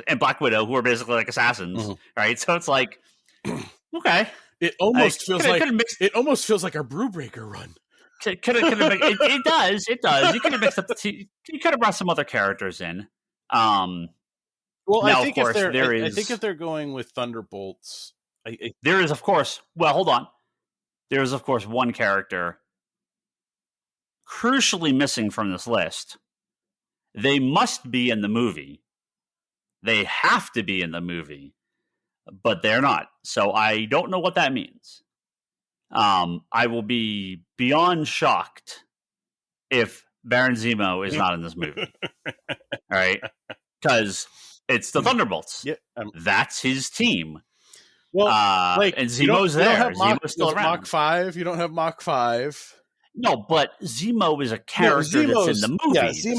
and Black Widow, who are basically like assassins, right? So it's like, okay, it almost feels like our Brewbreaker run. It does. You could have mixed up. You could have brought some other characters in. Well, now, I think if they're going with Thunderbolts, there is, of course. Well, hold on. There is, of course, one character crucially missing from this list, They must be in the movie. They have to be in the movie, but they're not. So I don't know what that means. I will be beyond shocked if Baron Zemo is not in this movie. All right? Because it's the Thunderbolts. Yeah, that's his team. Well, and Zemo's there. Zemo's still around. Mach 5. You don't have Mach 5. No, but Zemo is a character that's in the movies. Yeah,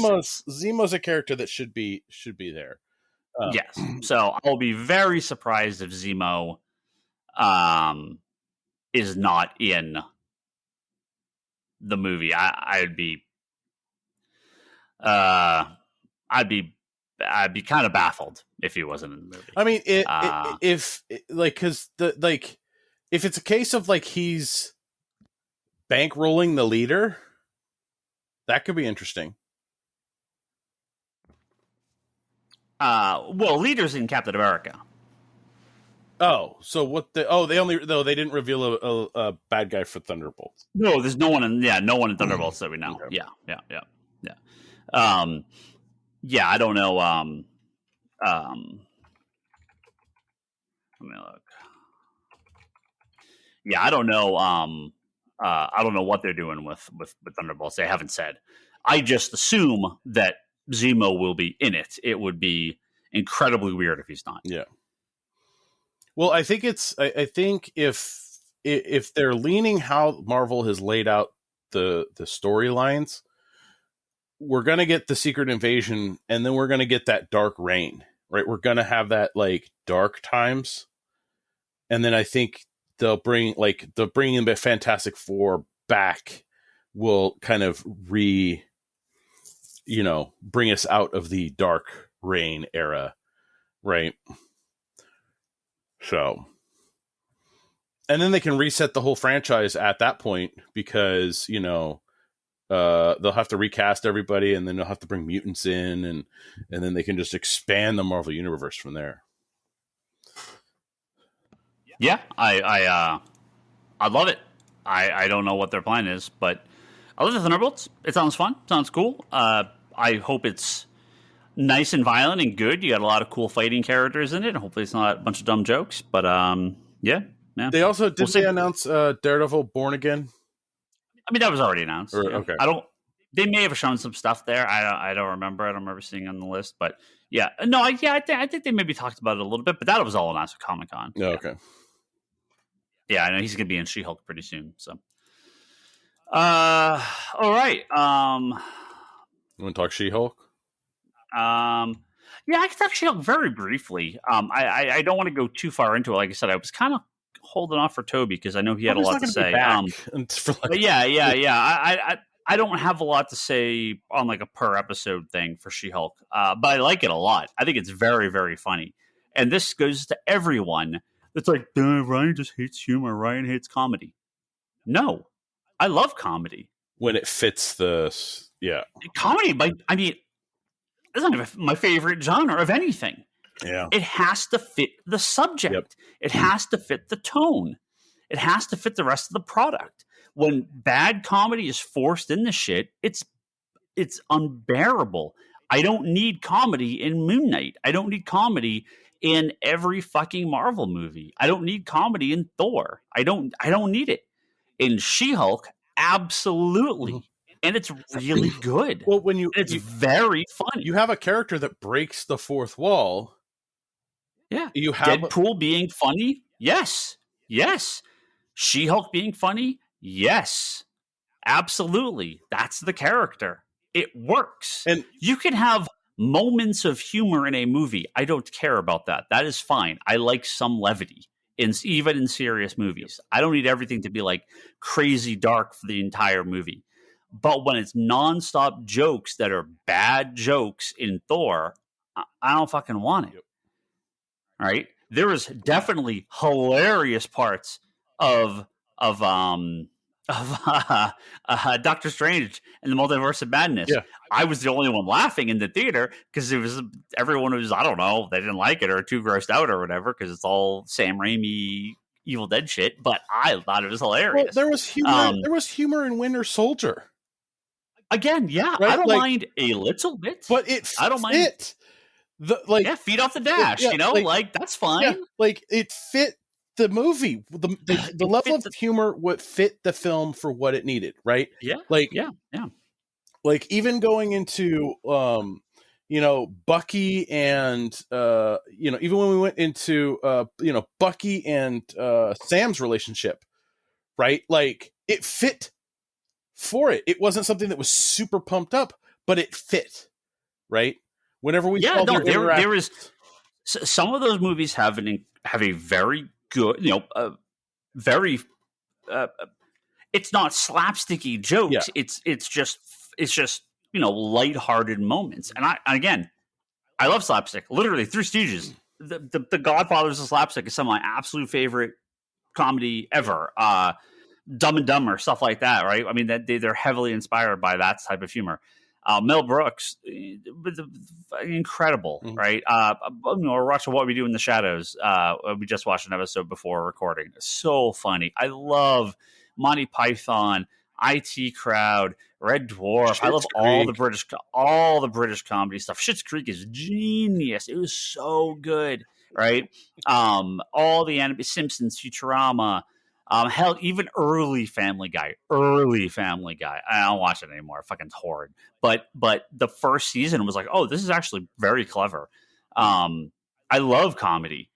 Zemo's a character that should be there. Yes. So I'll be very surprised if Zemo is not in the movie. I'd be kind of baffled if he wasn't in the movie. I mean, if it's a case of like he's bankrolling the leader, that could be interesting. Well, leader's in Captain America. Oh, so what? They didn't reveal a bad guy for Thunderbolts. No, there's no one in Thunderbolts that we know. Okay. Yeah. I don't know. Let me look. Yeah, I don't know. I don't know what they're doing with Thunderbolts. They haven't said. I just assume that Zemo will be in it. It would be incredibly weird if he's not. Yeah. Well, I think if they're leaning how Marvel has laid out the storylines, we're going to get the Secret Invasion, and then we're going to get that Dark Reign, right? We're going to have that like dark times. And then I think they'll bring in the Fantastic Four back will kind of bring us out of the Dark Reign era, right? So, and then they can reset the whole franchise at that point because, they'll have to recast everybody, and then they'll have to bring mutants in, and then they can just expand the Marvel Universe from there. Yeah, I love it. I don't know what their plan is, but I love the Thunderbolts. It sounds fun. Sounds cool. I hope it's nice and violent and good. You got a lot of cool fighting characters in it. Hopefully it's not a bunch of dumb jokes, but yeah. They also they announce Daredevil Born Again? I mean, that was already announced. Okay. They may have shown some stuff there. I don't remember. I don't remember seeing it on the list, but yeah. No, I think they maybe talked about it a little bit, but that was all announced at Comic-Con. Oh, okay. Yeah, I know he's going to be in She-Hulk pretty soon. So, all right. You want to talk She-Hulk? Yeah, I can talk She-Hulk very briefly. I don't want to go too far into it. Like I said, I was kind of holding off for Toby because I know he had a lot to say. But yeah. I don't have a lot to say on like a per episode thing for She-Hulk, but I like it a lot. I think it's very, very funny. And this goes to everyone. It's like, Ryan just hates humor. Ryan hates comedy. No, I love comedy. When it fits comedy, it's not my favorite genre of anything. Yeah. It has to fit the subject. Yep. It has to fit the tone. It has to fit the rest of the product. When bad comedy is forced in the shit, it's unbearable. I don't need comedy in Moon Knight. I don't need comedy in every fucking Marvel movie. I don't need comedy in Thor. I don't need it. In She-Hulk, absolutely. Mm-hmm. And it's really good. Well, it's very funny. You have a character that breaks the fourth wall. Yeah. You have Deadpool being funny? Yes. She-Hulk being funny? Yes. Absolutely. That's the character. It works. And you can have moments of humor in a movie. I don't care about that. That is fine. I like some levity, even in serious movies. I don't need everything to be like crazy dark for the entire movie. But when it's nonstop jokes that are bad jokes in Thor, I don't fucking want it. All right. There was definitely hilarious parts of Doctor Strange and the Multiverse of Madness. Yeah. I was the only one laughing in the theater because everyone was, I don't know, they didn't like it or too grossed out or whatever because it's all Sam Raimi Evil Dead shit. But I thought it was hilarious. Well, there was humor in Winter Soldier. Again, yeah, I right? don't Like, mind a little bit. but it I don't mind. fit Yeah, feet off the dash. yeah, Like that's yeah, fine. like it fit the movie. The It level of fits. humor what fit the film for what it needed, right? Yeah, Like yeah, yeah. like even going into Bucky and even when we went into Bucky and Sam's relationship, right? Like it fit for it. It wasn't something that was super pumped up, but it fit, right? Whenever we Yeah, saw no, their there is interactions. some of those movies have a very good, very. Uh, it's not slapsticky Yeah. jokes. It's just lighthearted moments. And I love slapstick. Literally, Three Stooges, the Godfathers of slapstick is some of my absolute favorite comedy ever. Dumb and Dumber, stuff like that, right? I mean, they're heavily inspired by that type of humor. Mel Brooks, incredible, Mhm. right? We're watching What We Do in the Shadows. We just watched an episode before recording. So funny. I love Monty Python, IT Crowd, Red Dwarf. I Schitt's love Creek. all the British comedy stuff. Schitt's Creek is genius. It was so good, right? All the anime, Simpsons, Futurama. Hell, even early Family Guy. I don't watch it anymore. Fucking horrid. But the first season was like, oh, this is actually very clever. I love comedy.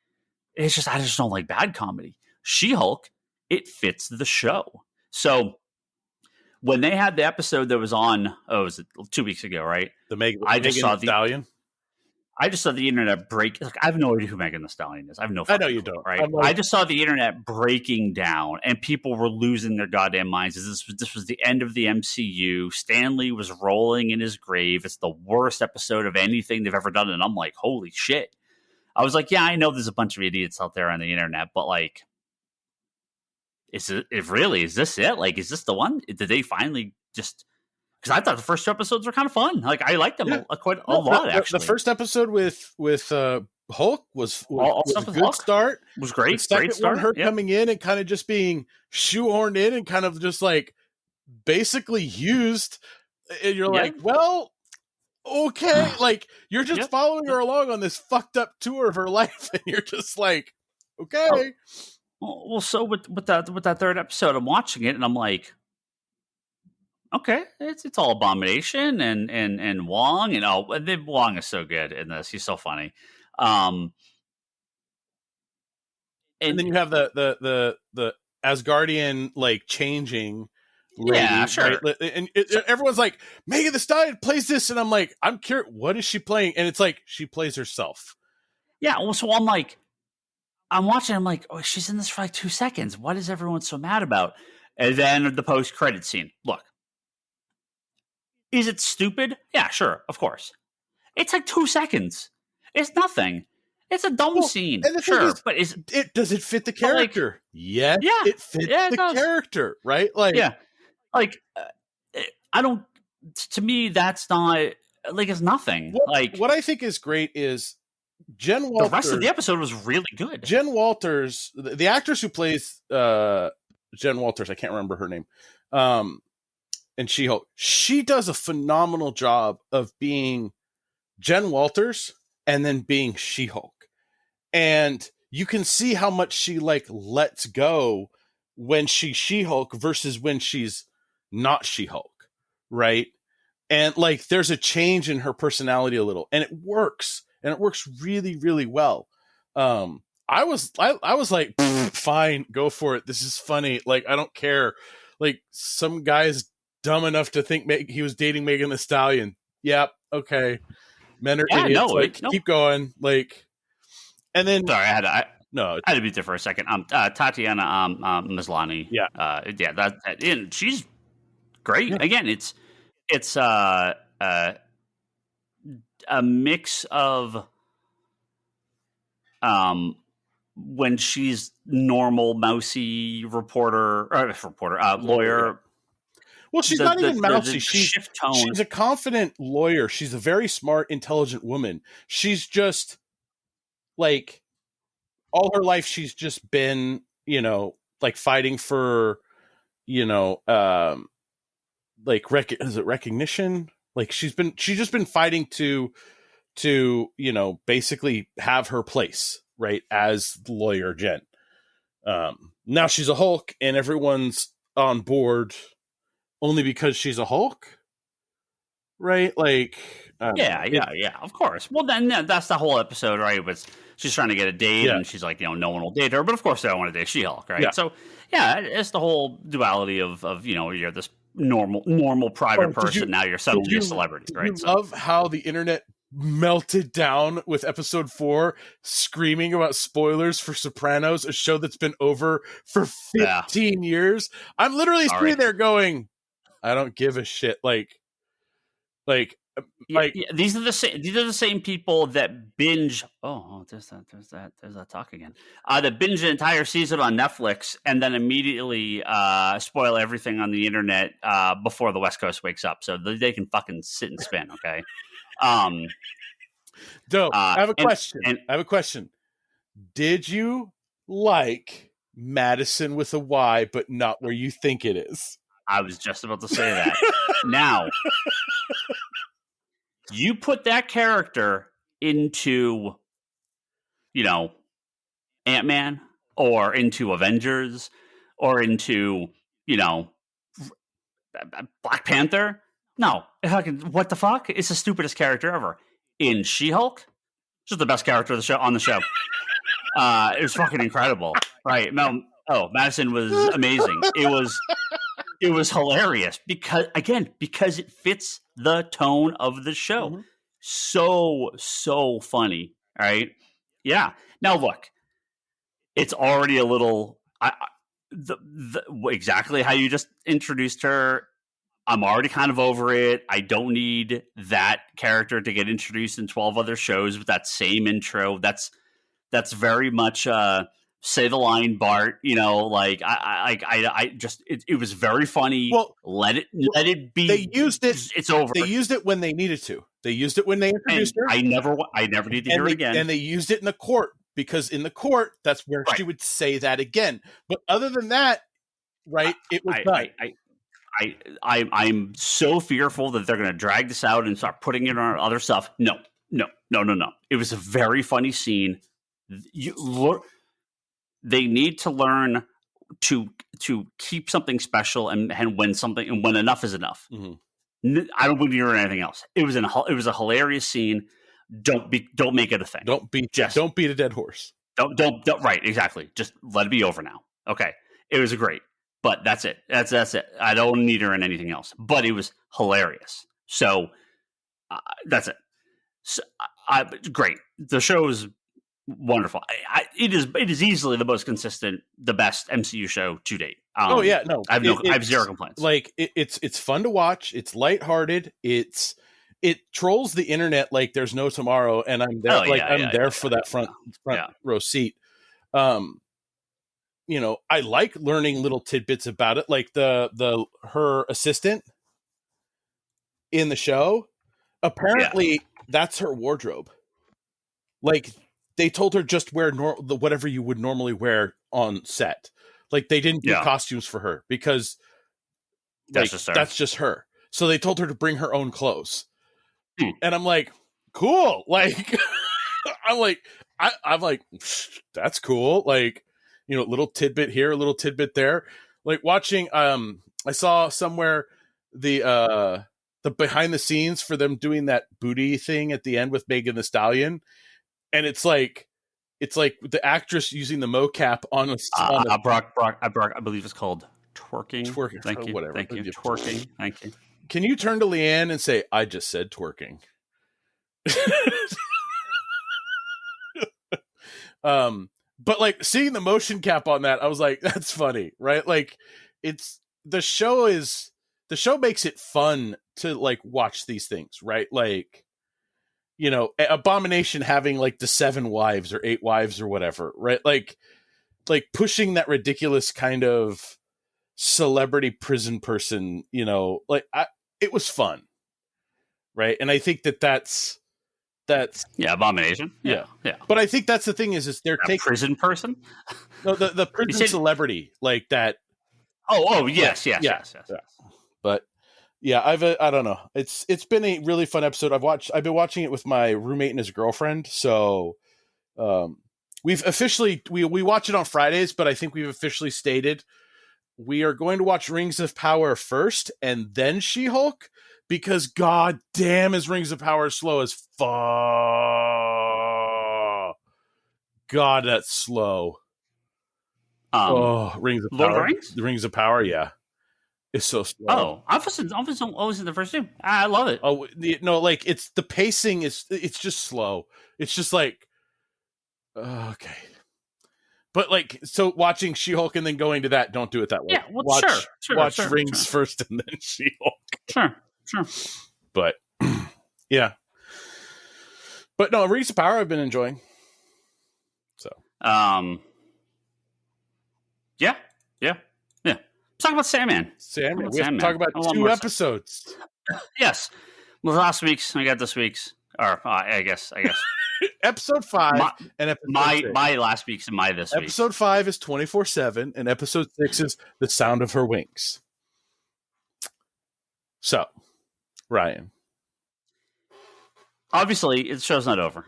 It's just I just don't like bad comedy. She-Hulk, it fits the show. So when they had the episode that was on, was it 2 weeks ago, right? The Megan I just saw Thee Stallion. I just saw the internet break. Like, I have no idea who Megan Thee Stallion is. I have no I know fucking you clue, don't. right? I'm like, I just saw the internet breaking down, and people were losing their goddamn minds. This was the end of the MCU. Stanley was rolling in his grave. It's the worst episode of anything they've ever done, and I'm like, holy shit. I was like, yeah, I know there's a bunch of idiots out there on the internet, but like, is this it? Like, is this the one? Did they finally just? Because I thought the first two episodes were kind of fun. Like, I liked them yeah. quite a lot, actually. The first episode with Hulk was All a stuff with good Hulk start. was great. The second Great start. one, her Yep. coming in and kind of just being shoehorned in and kind of just like basically used, and you're like, well, okay, like you're just Yep. following her along on this fucked up tour of her life, and you're just like, okay. Well, so with that third episode, I'm watching it and I'm like, okay, it's all Abomination and Wong and Wong is so good in this. He's so funny. And then you have the Asgardian like changing lady, yeah, sure. right? And everyone's like, Megan Thee Stallion plays this, and I'm like, I'm curious, what is she playing? And it's like she plays herself. Yeah, well, so I'm watching. I'm like, oh, she's in this for like 2 seconds. What is everyone so mad about? And then the post-credit scene. Look, is it stupid? Yeah, sure, of course. It's like 2 seconds. It's nothing. It's a dumb scene, and the thing sure, is, but does it fit the character? Like, yes, yeah, it fits the character, right? Like, yeah, like I don't. To me, that's not like it's nothing. What I think is great is Jen Walters. The rest of the episode was really good. Jen Walters, the actress who plays Jen Walters, I can't remember her name, and She-Hulk, she does a phenomenal job of being Jen Walters and then being She-Hulk. And you can see how much she like lets go when she's She-Hulk versus when she's not She-Hulk, right? And like there's a change in her personality a little, and it works really, really well. I was like, fine, go for it. This is funny. Like, I don't care. Like, some guy's dumb enough to think he was dating Megan Thee Stallion. Yep. Okay. Men are idiots. Keep going. Like, and then sorry, I had to beat there for a second. Tatiana Maslany. Yeah. And she's great. Yeah. Again, it's a mix of when she's normal mousy lawyer. Well, she's not even mousy. She's a confident lawyer. She's a very smart, intelligent woman. She's just like all her life she's just been, like fighting for, like is it recognition? Like she's just been fighting to basically have her place, right, as lawyer Jen. Now she's a Hulk, and everyone's on board only because she's a Hulk, right? Like, yeah, of course. Well, then that's the whole episode, right? But she's trying to get a date, and she's like, no one will date her, but of course they don't want to date She-Hulk, right? Yeah. So, yeah, it's the whole duality of you're this normal private person, now you're suddenly a celebrity, right? I love how the internet melted down with episode 4, screaming about spoilers for Sopranos, a show that's been over for 15 years. I'm literally sitting there going, I don't give a shit. These are the same people that binge. Oh, there's that talk again. That binge an entire season on Netflix and then immediately spoil everything on the internet before the West Coast wakes up, so they can fucking sit and spin. Okay. Dope. I have a question. Did you like Madison with a Y, but not where you think it is? I was just about to say that. Now, you put that character into, Ant-Man or into Avengers or into, Black Panther. No, what the fuck? It's the stupidest character ever. In She-Hulk, just the best character on the show. It was fucking incredible, right? Madison was amazing. It was hilarious because it fits the tone of the show. Mm-hmm. So funny, right? Yeah. Now look, it's already a little exactly how you just introduced her. I'm already kind of over it. I don't need that character to get introduced in 12 other shows with that same intro. That's very much say the line, Bart. I just it was very funny. Well, let it be. They used it. It's over. They used it when they needed to. They used it when they introduced her. I never need to hear it again. And they used it in the court because in the court that's where she would say that again. But other than that, right? It was done. I'm so fearful that they're going to drag this out and start putting it on other stuff. No. It was a very funny scene. They need to learn to keep something special and when enough is enough. Mm-hmm. I don't want to hear anything else. It was a hilarious scene. Don't make it a thing. Don't beat a dead horse. Don't right, exactly. Just let it be over now. Okay. It was great. But that's it. That's it. I don't need her in anything else. But it was hilarious. So that's it. So, great. The show is wonderful. It is easily the most consistent, the best MCU show to date. I have zero complaints. Like it's fun to watch. It's lighthearted. It trolls the internet like there's no tomorrow, and I'm there. For that front row seat. I like learning little tidbits about it, like her assistant in the show. Apparently, that's her wardrobe. Like they told her just wear whatever you would normally wear on set. Like they didn't do costumes for her because that's just her. So they told her to bring her own clothes. And I'm like, cool. Like, I'm like, that's cool. Like, little tidbit here, a little tidbit there. Like watching, I saw somewhere the behind the scenes for them doing that booty thing at the end with Megan Thee Stallion, and it's like the actress using the mocap on Brock, I believe it's called twerking. Twerking, thank you, whatever. Thank you, twerking. Thank you. Can you turn to Leanne and say, "I just said twerking"? But like seeing the motion cap on that, I was like, that's funny, right? Like the show makes it fun to like watch these things, right? Like, Abomination having like the 7 wives or 8 wives or whatever, right? Like pushing that ridiculous kind of celebrity prison person, it was fun. Right. And I think that's Abomination. Yeah. But I think that's the thing is they're taking prison person. No, the prison celebrity like that. Oh, yes. But Yeah, I don't know. It's been a really fun episode. I've been watching it with my roommate and his girlfriend. So we've officially we watch it on Fridays, but I think we've officially stated we are going to watch Rings of Power first and then She-Hulk, because god damn is Rings of Power slow as fuck. God, that's slow. Rings of Lord Power. of the Rings? The Rings of Power, yeah. It's so slow. Oh, I've listened to the first two. I love it. Oh no, like it's the pacing it's just slow. It's just like okay. But like, so watching She-Hulk and then going to that, don't do it that way. Yeah, well, watch Rings first and then She-Hulk. Sure. But yeah. But no, Rings of Power I've been enjoying. So yeah. Talk about Sandman. We have to talk about 2 episodes. Yes. Well, last week's, I got this week's, or I guess. Episode 5 and episode 6. My last week's and my this week. Episode 5 is 24/7 and episode 6 is The Sound of Her Wings. So, Ryan. Obviously, the show's not over.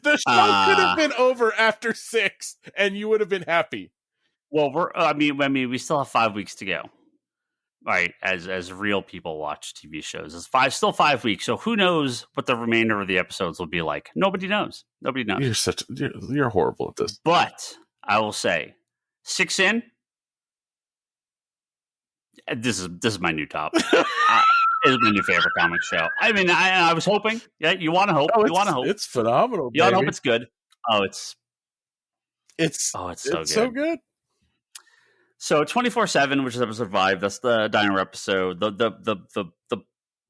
The show could have been over after 6 and you would have been happy. Well, we still have 5 weeks to go. Right, as real people watch TV shows. It's still 5 weeks, so who knows what the remainder of the episodes will be like? Nobody knows. You're horrible at this. But I will say, 6 in. This is my new top. This is my new favorite comic show. I mean, I was hoping. Yeah, you want to hope. You want to hope. It's phenomenal. You want to hope it's good. It's so good. So 24/7, which is episode 5, that's the diner episode. The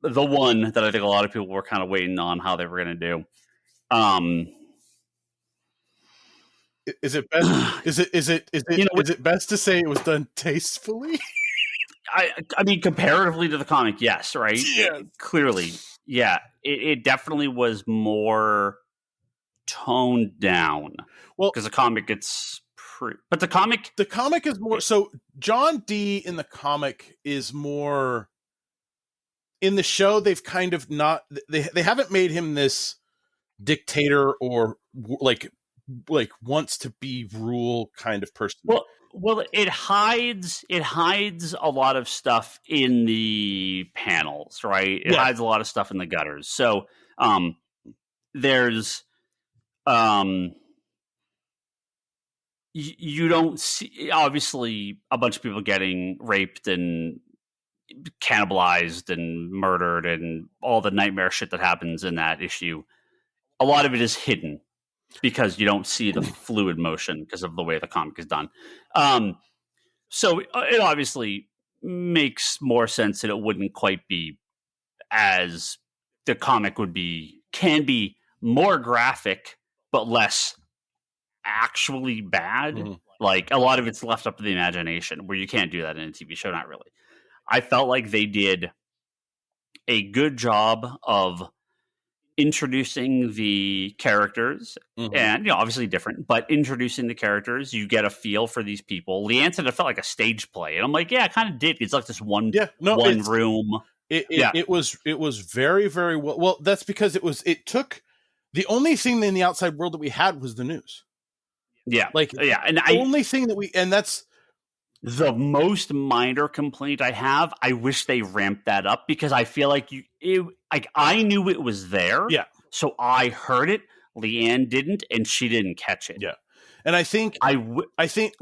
one that I think a lot of people were kind of waiting on how they were going to do. Is it best? Is it best to say it was done tastefully? I mean, comparatively to the comic, yes, right? Yeah. Clearly, yeah. It definitely was more toned down. Well, because the comic gets. But the comic is more so. John D in the comic is more. In the show, they've kind of not. They haven't made him this dictator or like wants to be rule kind of person. Well, it hides a lot of stuff in the panels, right? It hides a lot of stuff in the gutters. So, there's you don't see, obviously, a bunch of people getting raped and cannibalized and murdered and all the nightmare shit that happens in that issue. A lot of it is hidden because you don't see the fluid motion because of the way the comic is done. So it obviously makes more sense that it wouldn't quite be as the comic can be more graphic, but less actually bad. Mm-hmm. Like a lot of it's left up to the imagination where you can't do that in a TV show. Not really. I felt like they did a good job of introducing the characters, and obviously different, but introducing the characters. You get a feel for these people. Leanne said it felt like a stage play, and I'm like, yeah, it kind of did. It's like this one room. It was very, very well. Well, that's because it took the only thing in the outside world that we had was the news. Yeah, and the only thing and that's the most minor complaint I have. I wish they ramped that up because I feel like I knew it was there. Yeah. So I heard it. Leanne didn't, and she didn't catch it. Yeah. And I think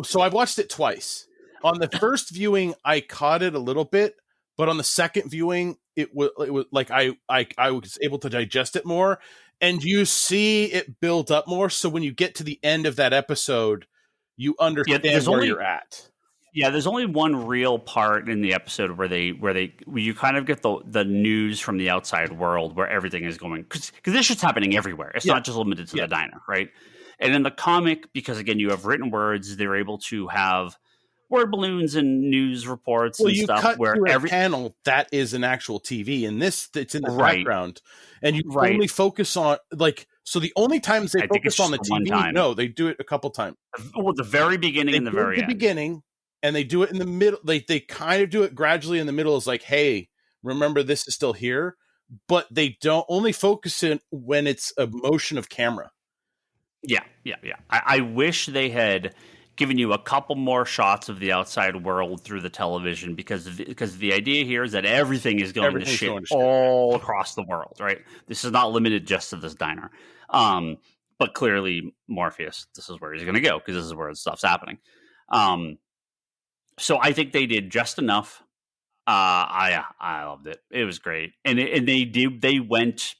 so. I've watched it twice. On the first viewing, I caught it a little bit, but on the second viewing, it was like I was able to digest it more, and you see it build up more. So when you get to the end of that episode, you understand where you're at. Yeah, there's only one real part in the episode where you kind of get the news from the outside world where everything is going, because this shit's happening everywhere. It's not just limited to the diner, right? And in the comic, because again you have written words, they're able to have word balloons and news reports and stuff. Cut where every panel that is an actual TV, and this it's in the background, and you only focus on So the only times they focus on the TV, no, they do it a couple times. Well, the very beginning and the very end. Beginning. and they do it in the middle. They kind of do it gradually in the middle. Is like, hey, remember this is still here, but they don't only focus in when it's a motion of camera. Yeah. I wish they had given you a couple more shots of the outside world through the television, because the idea here is that everything is going to shit all across the world, right? This is not limited just to this diner. But clearly Morpheus, this is where he's going to go, because this is where stuff's happening. So I think they did just enough. I loved it. It was great, and they went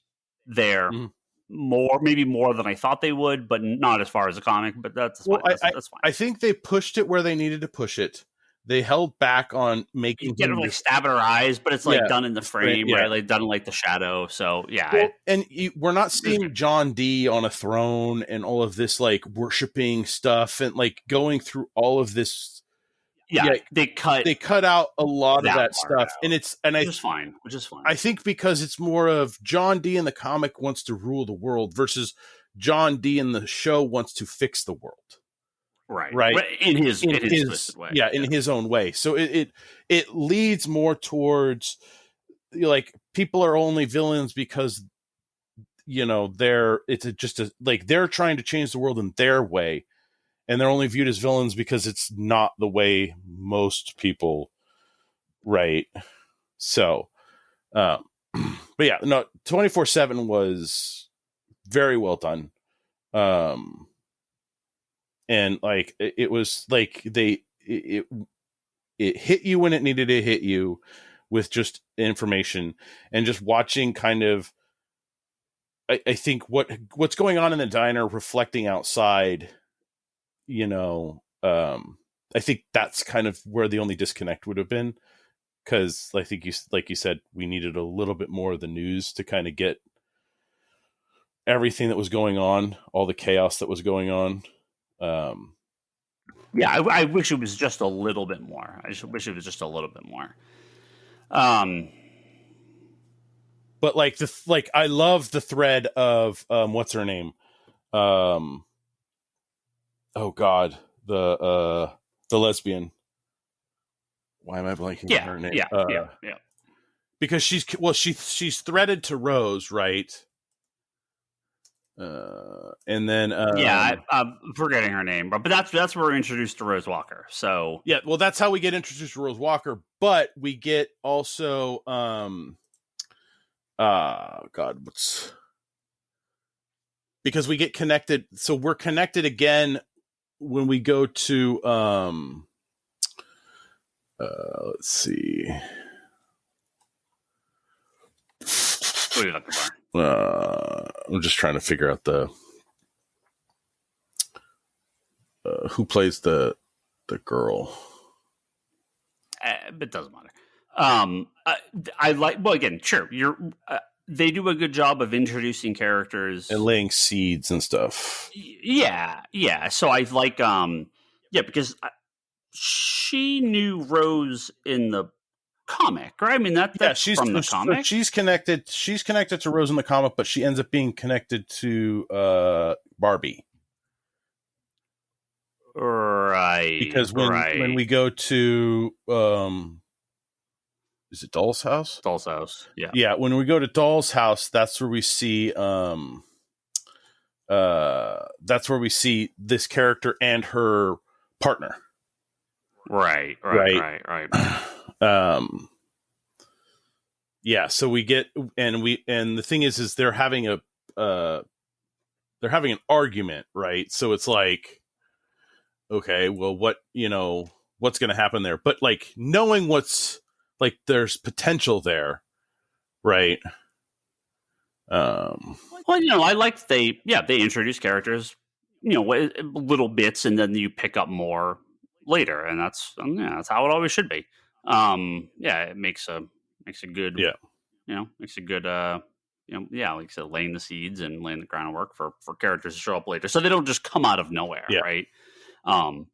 there. Mm-hmm. Maybe more than I thought they would, but not as far as a comic. But that's fine. That's fine. I think they pushed it where they needed to push it. They held back on making get her like stab at her eyes, but it's like done in the frame, right? Like done in like the shadow. So yeah, we're not seeing John D on a throne and all of this like worshiping stuff and like going through all of this. Yeah, they cut out a lot of that stuff, which is fine. I think because it's more of John D in the comic wants to rule the world versus John D in the show wants to fix the world, right? In his twisted way, in his own way. So it leads more towards like people are only villains because they're trying to change the world in their way. And they're only viewed as villains because it's not the way most people, right? So, but yeah, no, 24/7 was very well done. And like, it was like it hit you when it needed to hit you with just information and just watching kind of, I think what's going on in the diner reflecting outside. I think that's kind of where the only disconnect would have been, because I think you said, we needed a little bit more of the news to kind of get everything that was going on, all the chaos that was going on. I wish it was just a little bit more. I just wish it was just a little bit more. But I love the thread of what's her name? Oh God, the lesbian. Why am I blanking on her name? Yeah. Because she's threaded to Rose, right? And then I'm forgetting her name, but that's where we're introduced to Rose Walker. So yeah, well, that's how we get introduced to Rose Walker. But we get also because we get connected. So we're connected again. When we go to, let's see. What are you looking for? I'm just trying to figure out who plays the girl. It doesn't matter. I like. Well, again, sure. They do a good job of introducing characters and laying seeds and stuff. Yeah. So I like, because she knew Rose in the comic, right? I mean, that's she's from the comic. She's connected to Rose in the comic, but she ends up being connected to Barbie. Right. Because when we go to is it Doll's House? Doll's House. Yeah. Yeah. When we go to Doll's House, that's where we see this character and her partner. Right. Yeah. So we get, and the thing is they're having an argument, right? So it's like, okay, well, what's going to happen there? But like knowing what's, like, there's potential there, right? Well, I like they introduce characters, little bits, and then you pick up more later, and that's how it always should be. It makes a good, makes a good, like I said, laying the seeds and laying the groundwork for characters to show up later, so they don't just come out of nowhere, right? And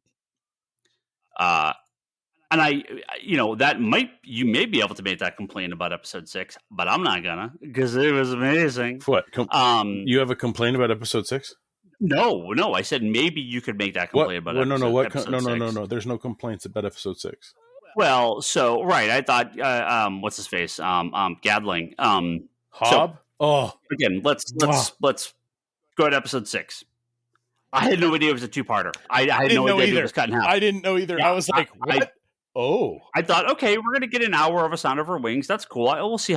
you may be able to make that complaint about episode 6, but I'm not gonna, because it was amazing. What? You have a complaint about episode 6? No. I said maybe you could make that complaint about no, episode 6. no. There's no complaints about episode 6. Well, so right, I thought, what's his face, Gadling, Hob. Again, let's go to episode 6. I had no idea it was a 2-parter. I had no idea it was cut in half. I didn't know either. Yeah, I was like, what? I thought, okay, we're gonna get an hour of A Sound of Her Wings. That's cool. We'll see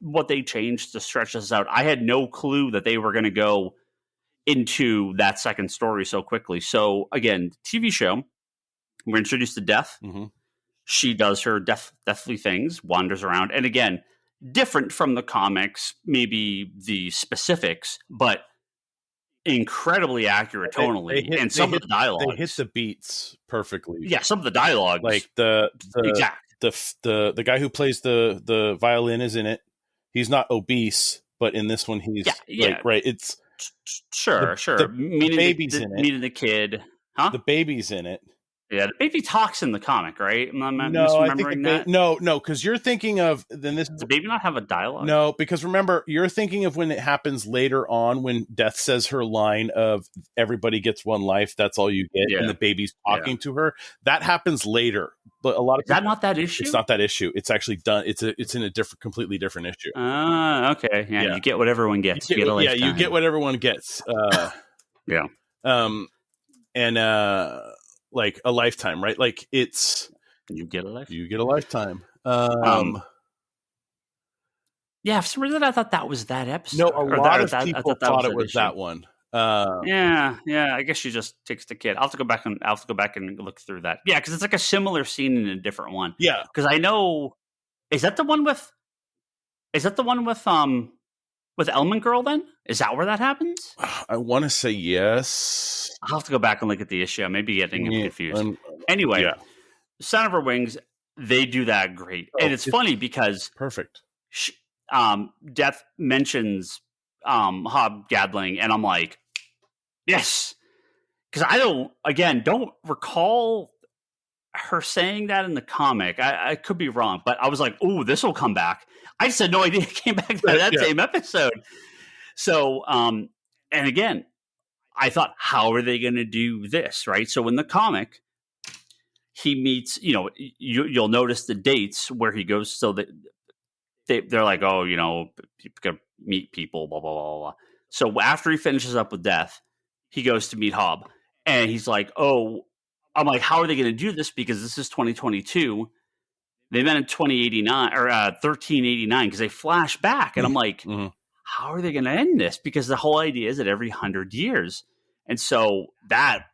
what they changed to stretch this out. I had no clue that they were gonna go into that second story so quickly. So again, TV show, we're introduced to Death. Mm-hmm. She does her deathly things, wanders around, and again, different from the comics, maybe the specifics, but incredibly accurate tonally, and some of the dialogue. They hit the beats perfectly. Yeah, some of the dialogue, like the guy who plays the violin is in it. He's not obese, but in this one he's like, right. It's sure. Meaning baby's in it. Meeting the kid, huh? The baby's in it. Yeah, the baby talks in the comic, right? Am I misremembering that? No, because you're thinking of Does the baby not have a dialogue? No, because remember, you're thinking of when it happens later on when Death says her line of "Everybody gets one life, that's all you get," and the baby's talking to her. That happens later, but a lot of is that not that issue? It's not that issue. It's actually done. It's in a completely different issue. Okay, yeah, you get what everyone gets. You get what everyone gets. Yeah. Like a lifetime, right? Like it's you get a lifetime. You get a lifetime. Yeah, for some reason I thought that was that episode. No, a lot of people thought it was that one. Yeah. I guess she just takes the kid. I'll have to go back and look through that. Yeah, because it's like a similar scene in a different one. Yeah, because I know. Is that the one with Elman Girl? Then is that where that happens? I want to say yes. I'll have to go back and look at the issue. I may be getting confused. Anyway, Sound of Her Wings, they do that great, and it's funny because perfect. Death mentions Hob Gadling, and I'm like, yes, because I don't recall her saying that in the comic. I could be wrong, but I was like, oh, this will come back. I just had no idea it came back to that same episode. So, and again, I thought, how are they going to do this, right? So in the comic, he meets, you'll notice the dates where he goes, so that they're like, oh, you can meet people, blah, blah, blah, blah. So after he finishes up with Death, he goes to meet Hob, and he's like, oh, I'm like, how are they going to do this? Because this is 2022. They met in 2089 or 1389 because they flash back. And I'm like, how are they going to end this? Because the whole idea is that every 100 years. And so that,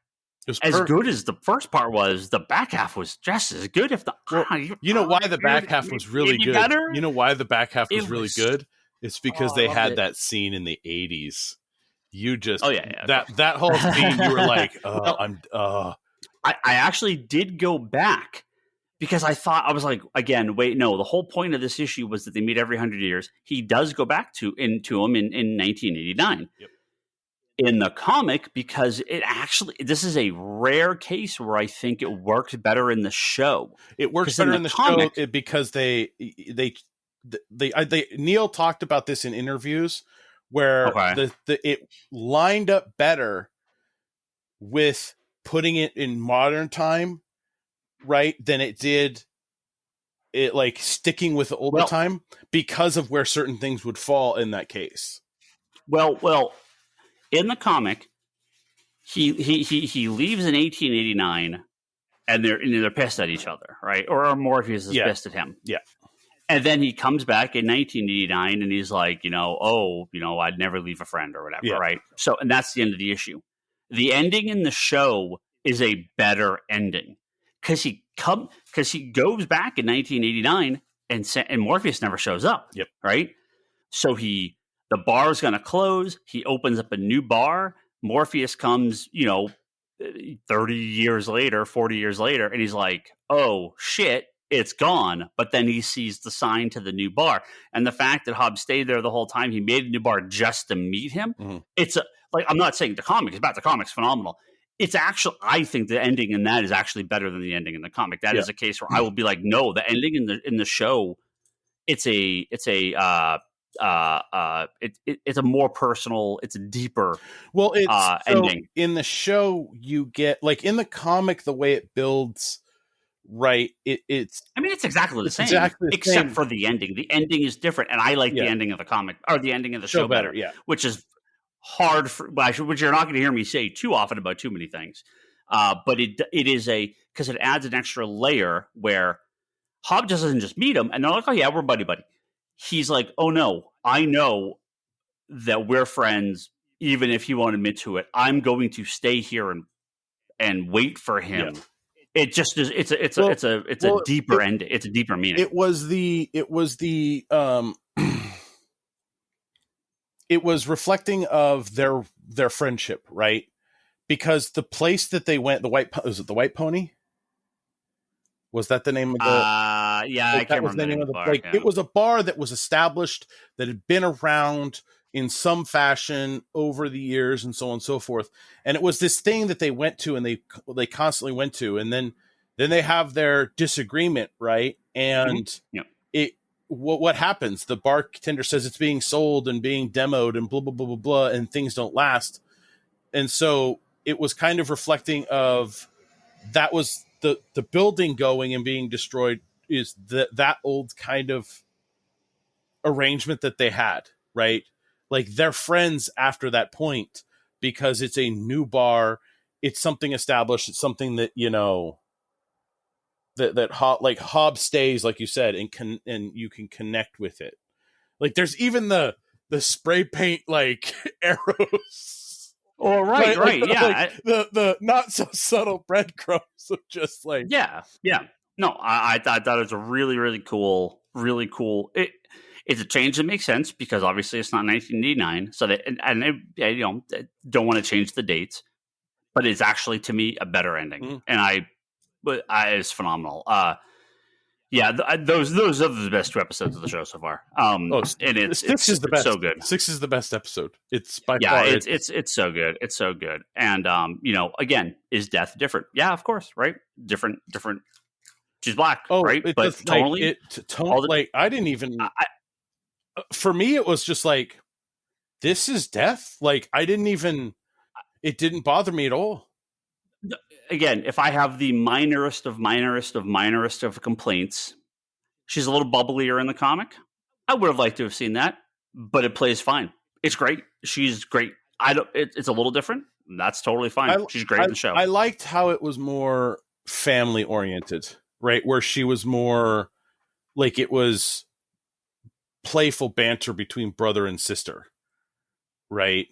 good as the first part was, the back half was just as good. If the why the back half was really good? Better? You know why the back half was really good? It's because they had that scene in the 80s. You just that whole scene. You were like, I actually did go back because I thought, I was like, again, wait, no, the whole point of this issue was that they meet every 100 years. He does go back to him in 1989. Yep. In the comic, because this is a rare case where I think it worked better in the show. It works better in the comic show because Neil talked about this in interviews where it lined up better with putting it in modern time, right, than it did it like sticking with the older time because of where certain things would fall in that case. Well, in the comic, he leaves in 1889, and they're pissed at each other, right? Or Morpheus is pissed at him. Yeah. And then he comes back in 1989, and he's like, I'd never leave a friend or whatever, right? So, and that's the end of the issue. The ending in the show is a better ending because he goes back in 1989, and Morpheus never shows up. Yep. Right. So the bar's going to close. He opens up a new bar. Morpheus comes, 30 years later, 40 years later, and he's like, oh, shit, it's gone. But then he sees the sign to the new bar. And the fact that Hobbs stayed there the whole time, he made a new bar just to meet him. Mm-hmm. It's I'm not saying the comic is bad. The comic's phenomenal. It's actually, I think the ending in that is actually better than the ending in the comic. That is a case where I will be like, no, the ending in the show, it's a it's a more personal, it's a deeper Well, it's so ending. in the show you get, like, in the comic, the way it builds, right? It's I mean, it's exactly the same, exactly the except same. for the ending. The ending is different, and I like the Yeah, ending of the comic or the ending of the show show better. better, Yeah, which is hard for which you're not going to hear me say too often about too many things. But it is because it adds an extra layer where Hob just doesn't just meet him and they're like, oh yeah, we're buddy buddy. He's like, oh no, I know that we're friends, even if he won't admit to it. I'm going to stay here and wait for yeah. him. It just is. Well, It's a well, deeper end. It's a deeper meaning. it was the it was reflecting of their friendship, right? Because the place that they went, was it the White Pony? Was that the name of the? Yeah, I Like, that can't was remember the the name name of of the, the bar. like, Yeah. it was a bar that was established, that had been around in some fashion over the years, and so on and so forth. And it was this thing that they went to, and they constantly went to, and then they have their disagreement, right? And Yeah. it what happens? The bartender says it's being sold and being demoed, and blah blah blah blah blah, and things don't last. And so it was kind of reflecting of that was the building going and being destroyed, is that old kind of arrangement that they had, right? Like, they're friends after that point because it's a new bar, it's something established, it's something that, you know, that Hob stays, like you said, and you can connect with it. Like, there's even the spray paint, like, arrows. Oh, right, yeah. Like, the not so subtle breadcrumbs of just like, Yeah. No, I thought it was a really, really cool. It's a change that makes sense because obviously it's not 1989, so they don't want to change the dates, but it's actually, to me, a better ending, and it's phenomenal. Yeah, those are the best two episodes of the show so far. And it's Six is the best. so good. 6 is the best episode. It's by Yeah, far. it's so good. It's so good. And again, is death different? Yeah, of course, right? Different. She's black, right? It But just, tonally, like I didn't even. For me, it was just like, this is death. Like, I didn't even. It didn't bother me at all. Again, if I have the minorest of complaints, she's a little bubblier in the comic. I would have liked to have seen that, but it plays fine. It's great. She's great. It's a little different. That's totally fine. She's great in the show. I liked how it was more family oriented, right? Where she was more like, it was playful banter between brother and sister, right?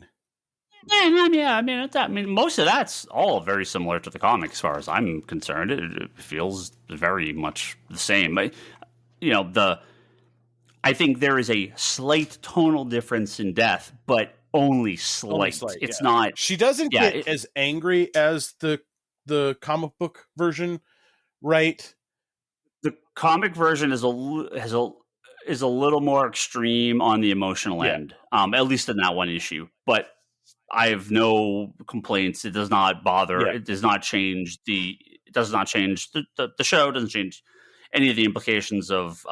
Yeah, I mean, most of that's all very similar to the comic, as far as I'm concerned. It feels very much the same. But I think there is a slight tonal difference in death, but only slight. It's not. She doesn't get as angry as the comic book version, right? The comic version is a little more extreme on the emotional end, at least in that one issue. But I have no complaints. It does not bother. Yeah. It does not change the show. It doesn't change any of the implications of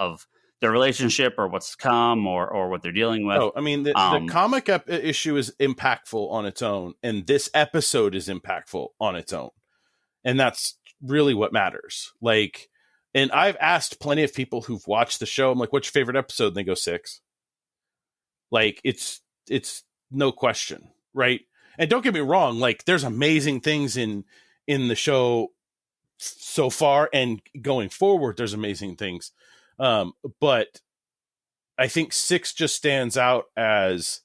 their relationship or what's to come or what they're dealing with. Oh, I mean, the comic issue is impactful on its own, and this episode is impactful on its own. And that's really what matters. Like, and I've asked plenty of people who've watched the show, I'm like, what's your favorite episode? And they go 6. Like, it's no question, right? And don't get me wrong, like, there's amazing things in the show so far, and going forward, there's amazing things. But I think 6 just stands out as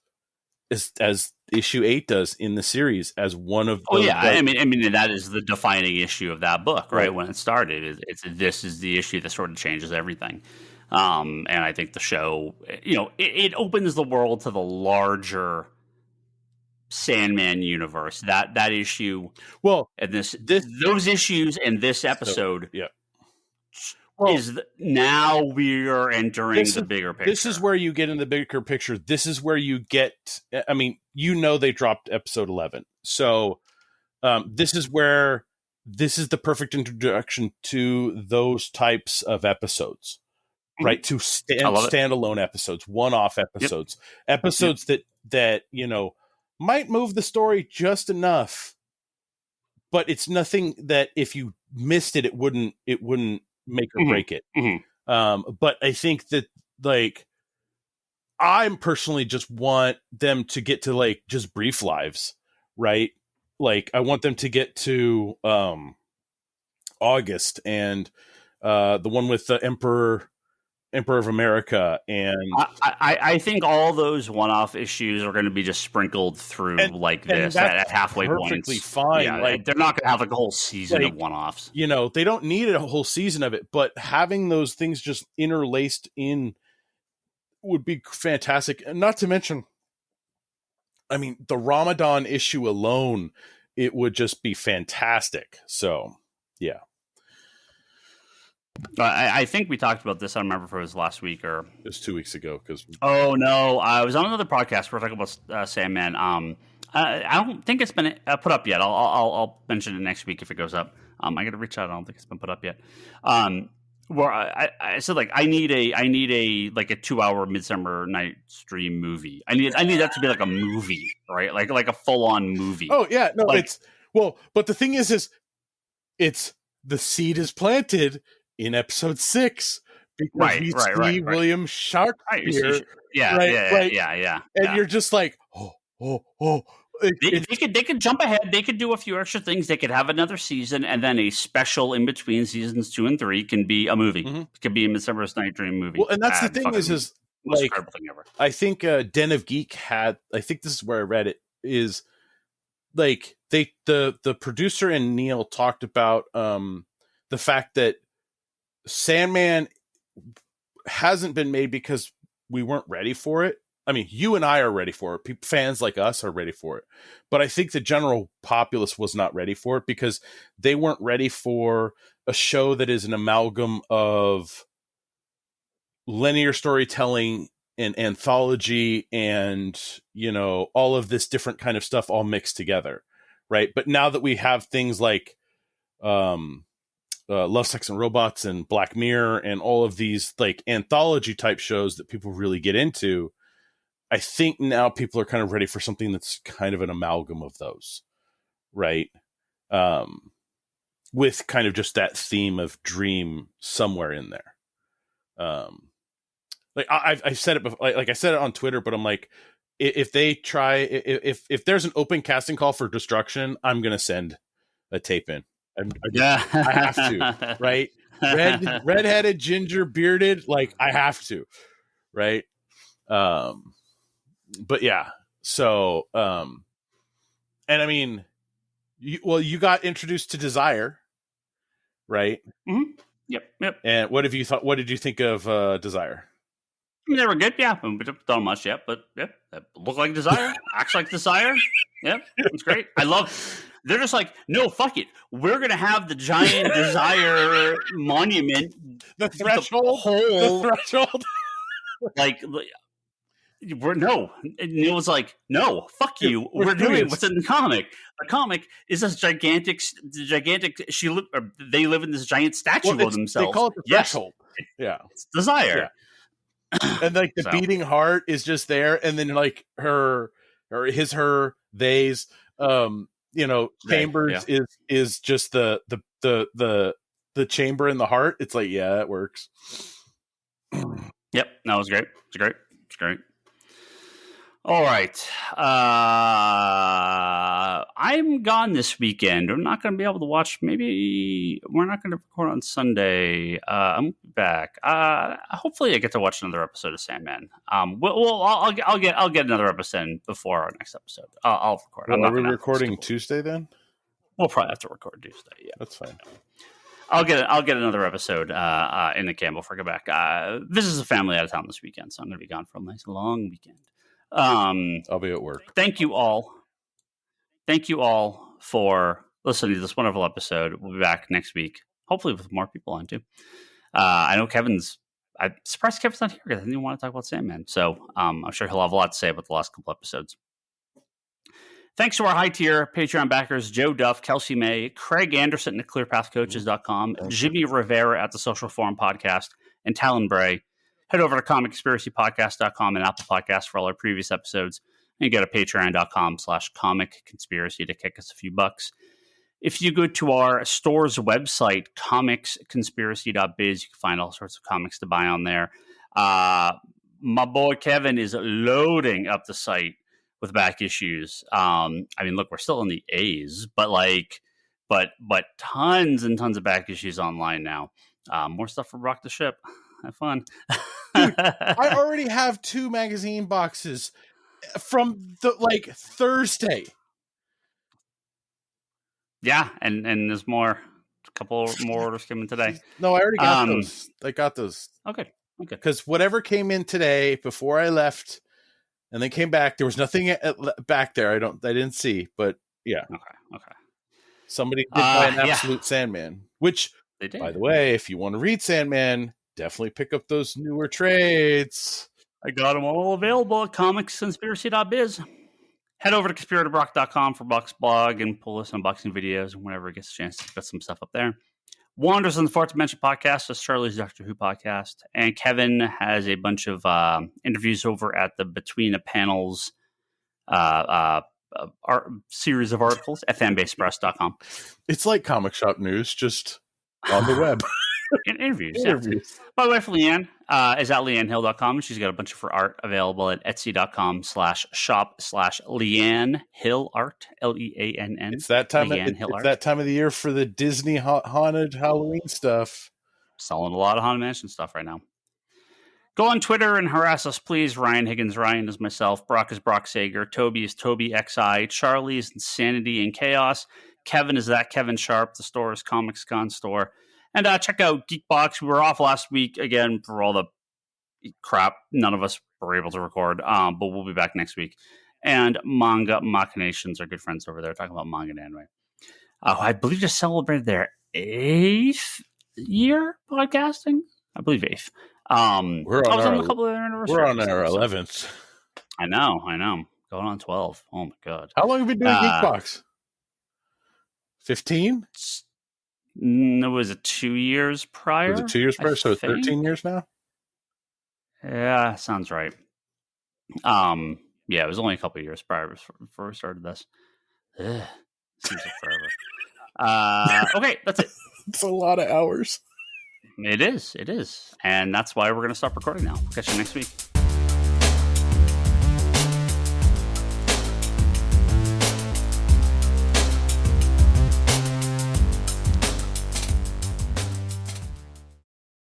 issue 8 does in the series as one of those. I mean that is the defining issue of that book, right? When it started, this is the issue that sort of changes everything. And I think the show, it opens the world to the larger Sandman universe. That issue, and those issues and this episode, now we are entering the bigger picture. This is where you get in the bigger picture. This is where you get. I mean, they dropped episode 11, so this is the perfect introduction to those types of episodes, right? To standalone episodes, one-off episodes, episodes that might move the story just enough, but it's nothing that if you missed it, it wouldn't make or break it. But I think that I personally just want them to get to just brief lives, right? I want them to get to August and the one with the Emperor of America, and I think all those one-off issues are going to be just sprinkled through this at halfway points. Perfectly fine. Yeah, they're not going to have a whole season of one-offs. They don't need a whole season of it, but having those things just interlaced in would be fantastic. And not to mention, I mean, the Ramadan issue alone, it would just be fantastic. So, yeah. I think we talked about this. I don't remember if it was last week or it was 2 weeks ago. Oh no, I was on another podcast. We're talking about Sandman. I don't think it's been put up yet. I'll mention it next week if it goes up. I got to reach out. I don't think it's been put up yet. Where I said I need a 2-hour Midsummer Night's Dream movie. I need that to be like a movie, right? Like a full on movie. Oh yeah, no, but the thing is it's the seed is planted in episode 6 because we see William Shakespeare. Yeah. And you're just like, oh. They could jump ahead. They could do a few extra things. They could have another season, and then a special in between seasons 2 and 3 can be a movie. It could be a Midsummer's Night Dream movie. Well, and that's the thing is most incredible thing ever. I think Den of Geek had. I think this is where I read it. Is the producer and Neil talked about the fact that Sandman hasn't been made because we weren't ready for it. I mean, you and I are ready for it. Fans like us are ready for it. But I think the general populace was not ready for it because they weren't ready for a show that is an amalgam of linear storytelling and anthology and, all of this different kind of stuff all mixed together. Right. But now that we have things like Love, Sex, and Robots and Black Mirror and all of these anthology type shows that people really get into, I think now people are kind of ready for something that's kind of an amalgam of those, right? With kind of just that theme of dream somewhere in there. I said it before, I said it on Twitter, but I'm like, if they try, if there's an open casting call for Destruction, I'm going to send a tape in. I have to, right? Redheaded, ginger, bearded, I have to, right? But yeah, so, and I mean, you got introduced to Desire, right? Mm-hmm. Yep. And what did you think of Desire? They were good, yeah. We haven't done much yet, but yeah, look like Desire, acts like Desire. Yep, it's great. They're just like, no, fuck it. We're gonna have the giant Desire monument, the threshold. And Neil was like, no, fuck you. We're doing what's in the comic. The comic is this gigantic. They live in this giant statue of themselves. They call it the threshold. Yeah, it's Desire. Yeah. And the beating heart is just there, and then they's chambers is just the chamber in the heart. It's like, yeah, it works. Yep, that was great. It's great. All right. I'm gone this weekend. I'm not going to be able to watch. Maybe we're not going to record on Sunday. I'm back. Hopefully, I get to watch another episode of Sandman. I'll get another episode before our next episode. I'll record. Well, are we recording Tuesday then? We'll probably have to record Tuesday. Yeah, that's fine. I'll get another episode in the can before I go back. This is a family out of town this weekend, so I'm going to be gone for a nice long weekend. I'll be at work. Thank you all for listening to this wonderful episode. We'll be back next week, hopefully with more people on too. I know I'm surprised Kevin's not here because I didn't want to talk about Sandman. So I'm sure he'll have a lot to say about the last couple episodes. Thanks to our high tier Patreon backers, Joe Duff, Kelsey May, Craig Anderson at ClearPathCoaches.com, Jimmy Rivera at the Social Forum Podcast, and Talon Bray. Head over to comicconspiracypodcast.com and Apple Podcasts for all our previous episodes. And go to patreon.com/comicconspiracy to kick us a few bucks. If you go to our store's website, comicsconspiracy.biz, you can find all sorts of comics to buy on there. My boy Kevin is loading up the site with back issues. I mean, look, we're still in the A's, but tons and tons of back issues online now. More stuff for Brock to ship. Have fun. Dude, I already have 2 magazine boxes from Thursday. Yeah, and there's more. A couple more orders coming today. No, I already got those. I got those. Okay. Because whatever came in today before I left, and then came back, there was nothing back there. I didn't see, but yeah. Okay. Somebody did buy an Absolute Sandman, which, they did. By the way, if you want to read Sandman, definitely pick up those newer trades. I got them all available at comicsconspiracy.biz. Head over to conspiratorBrock.com for Buck's blog and pull us unboxing videos whenever it gets a chance to put some stuff up there. Wanders in the Fourth Dimension podcast is Charlie's Doctor Who podcast. And Kevin has a bunch of interviews over at the Between the Panels series of articles at fanbasepress.com. It's like comic shop news, just on the web. Interviews. Yeah. By the way, for Leanne, is at leannehill.com. She's got a bunch of her art available at etsy.com/shop/Leanne Hill Art, Leann. It's that time of the year for the Disney haunted Halloween stuff. Selling a lot of Haunted Mansion stuff right now. Go on Twitter and harass us, please. Ryan Higgins. Ryan is myself. Brock is Brock Sager. Toby is Toby XI. Charlie is Insanity and Chaos. Kevin is that Kevin Sharp. The store is Comics Con Store. And check out Geekbox. We were off last week again for all the crap none of us were able to record, but we'll be back next week. And Manga Machinations, our good friends over there, talking about manga and anime. I believe just celebrated their 8th year podcasting. I believe 8th. We're on a couple of their anniversaries. We're on our 11th. I know. Going on 12. Oh my god! How long have you been doing Geekbox? 15. It was 2 years prior. Was it 2 years prior? So 13 years now? Yeah, sounds right. Yeah, it was only a couple of years prior before we started this. Seems like forever. Okay, that's it. It's a lot of hours. It is. And that's why we're going to stop recording now. Catch you next week.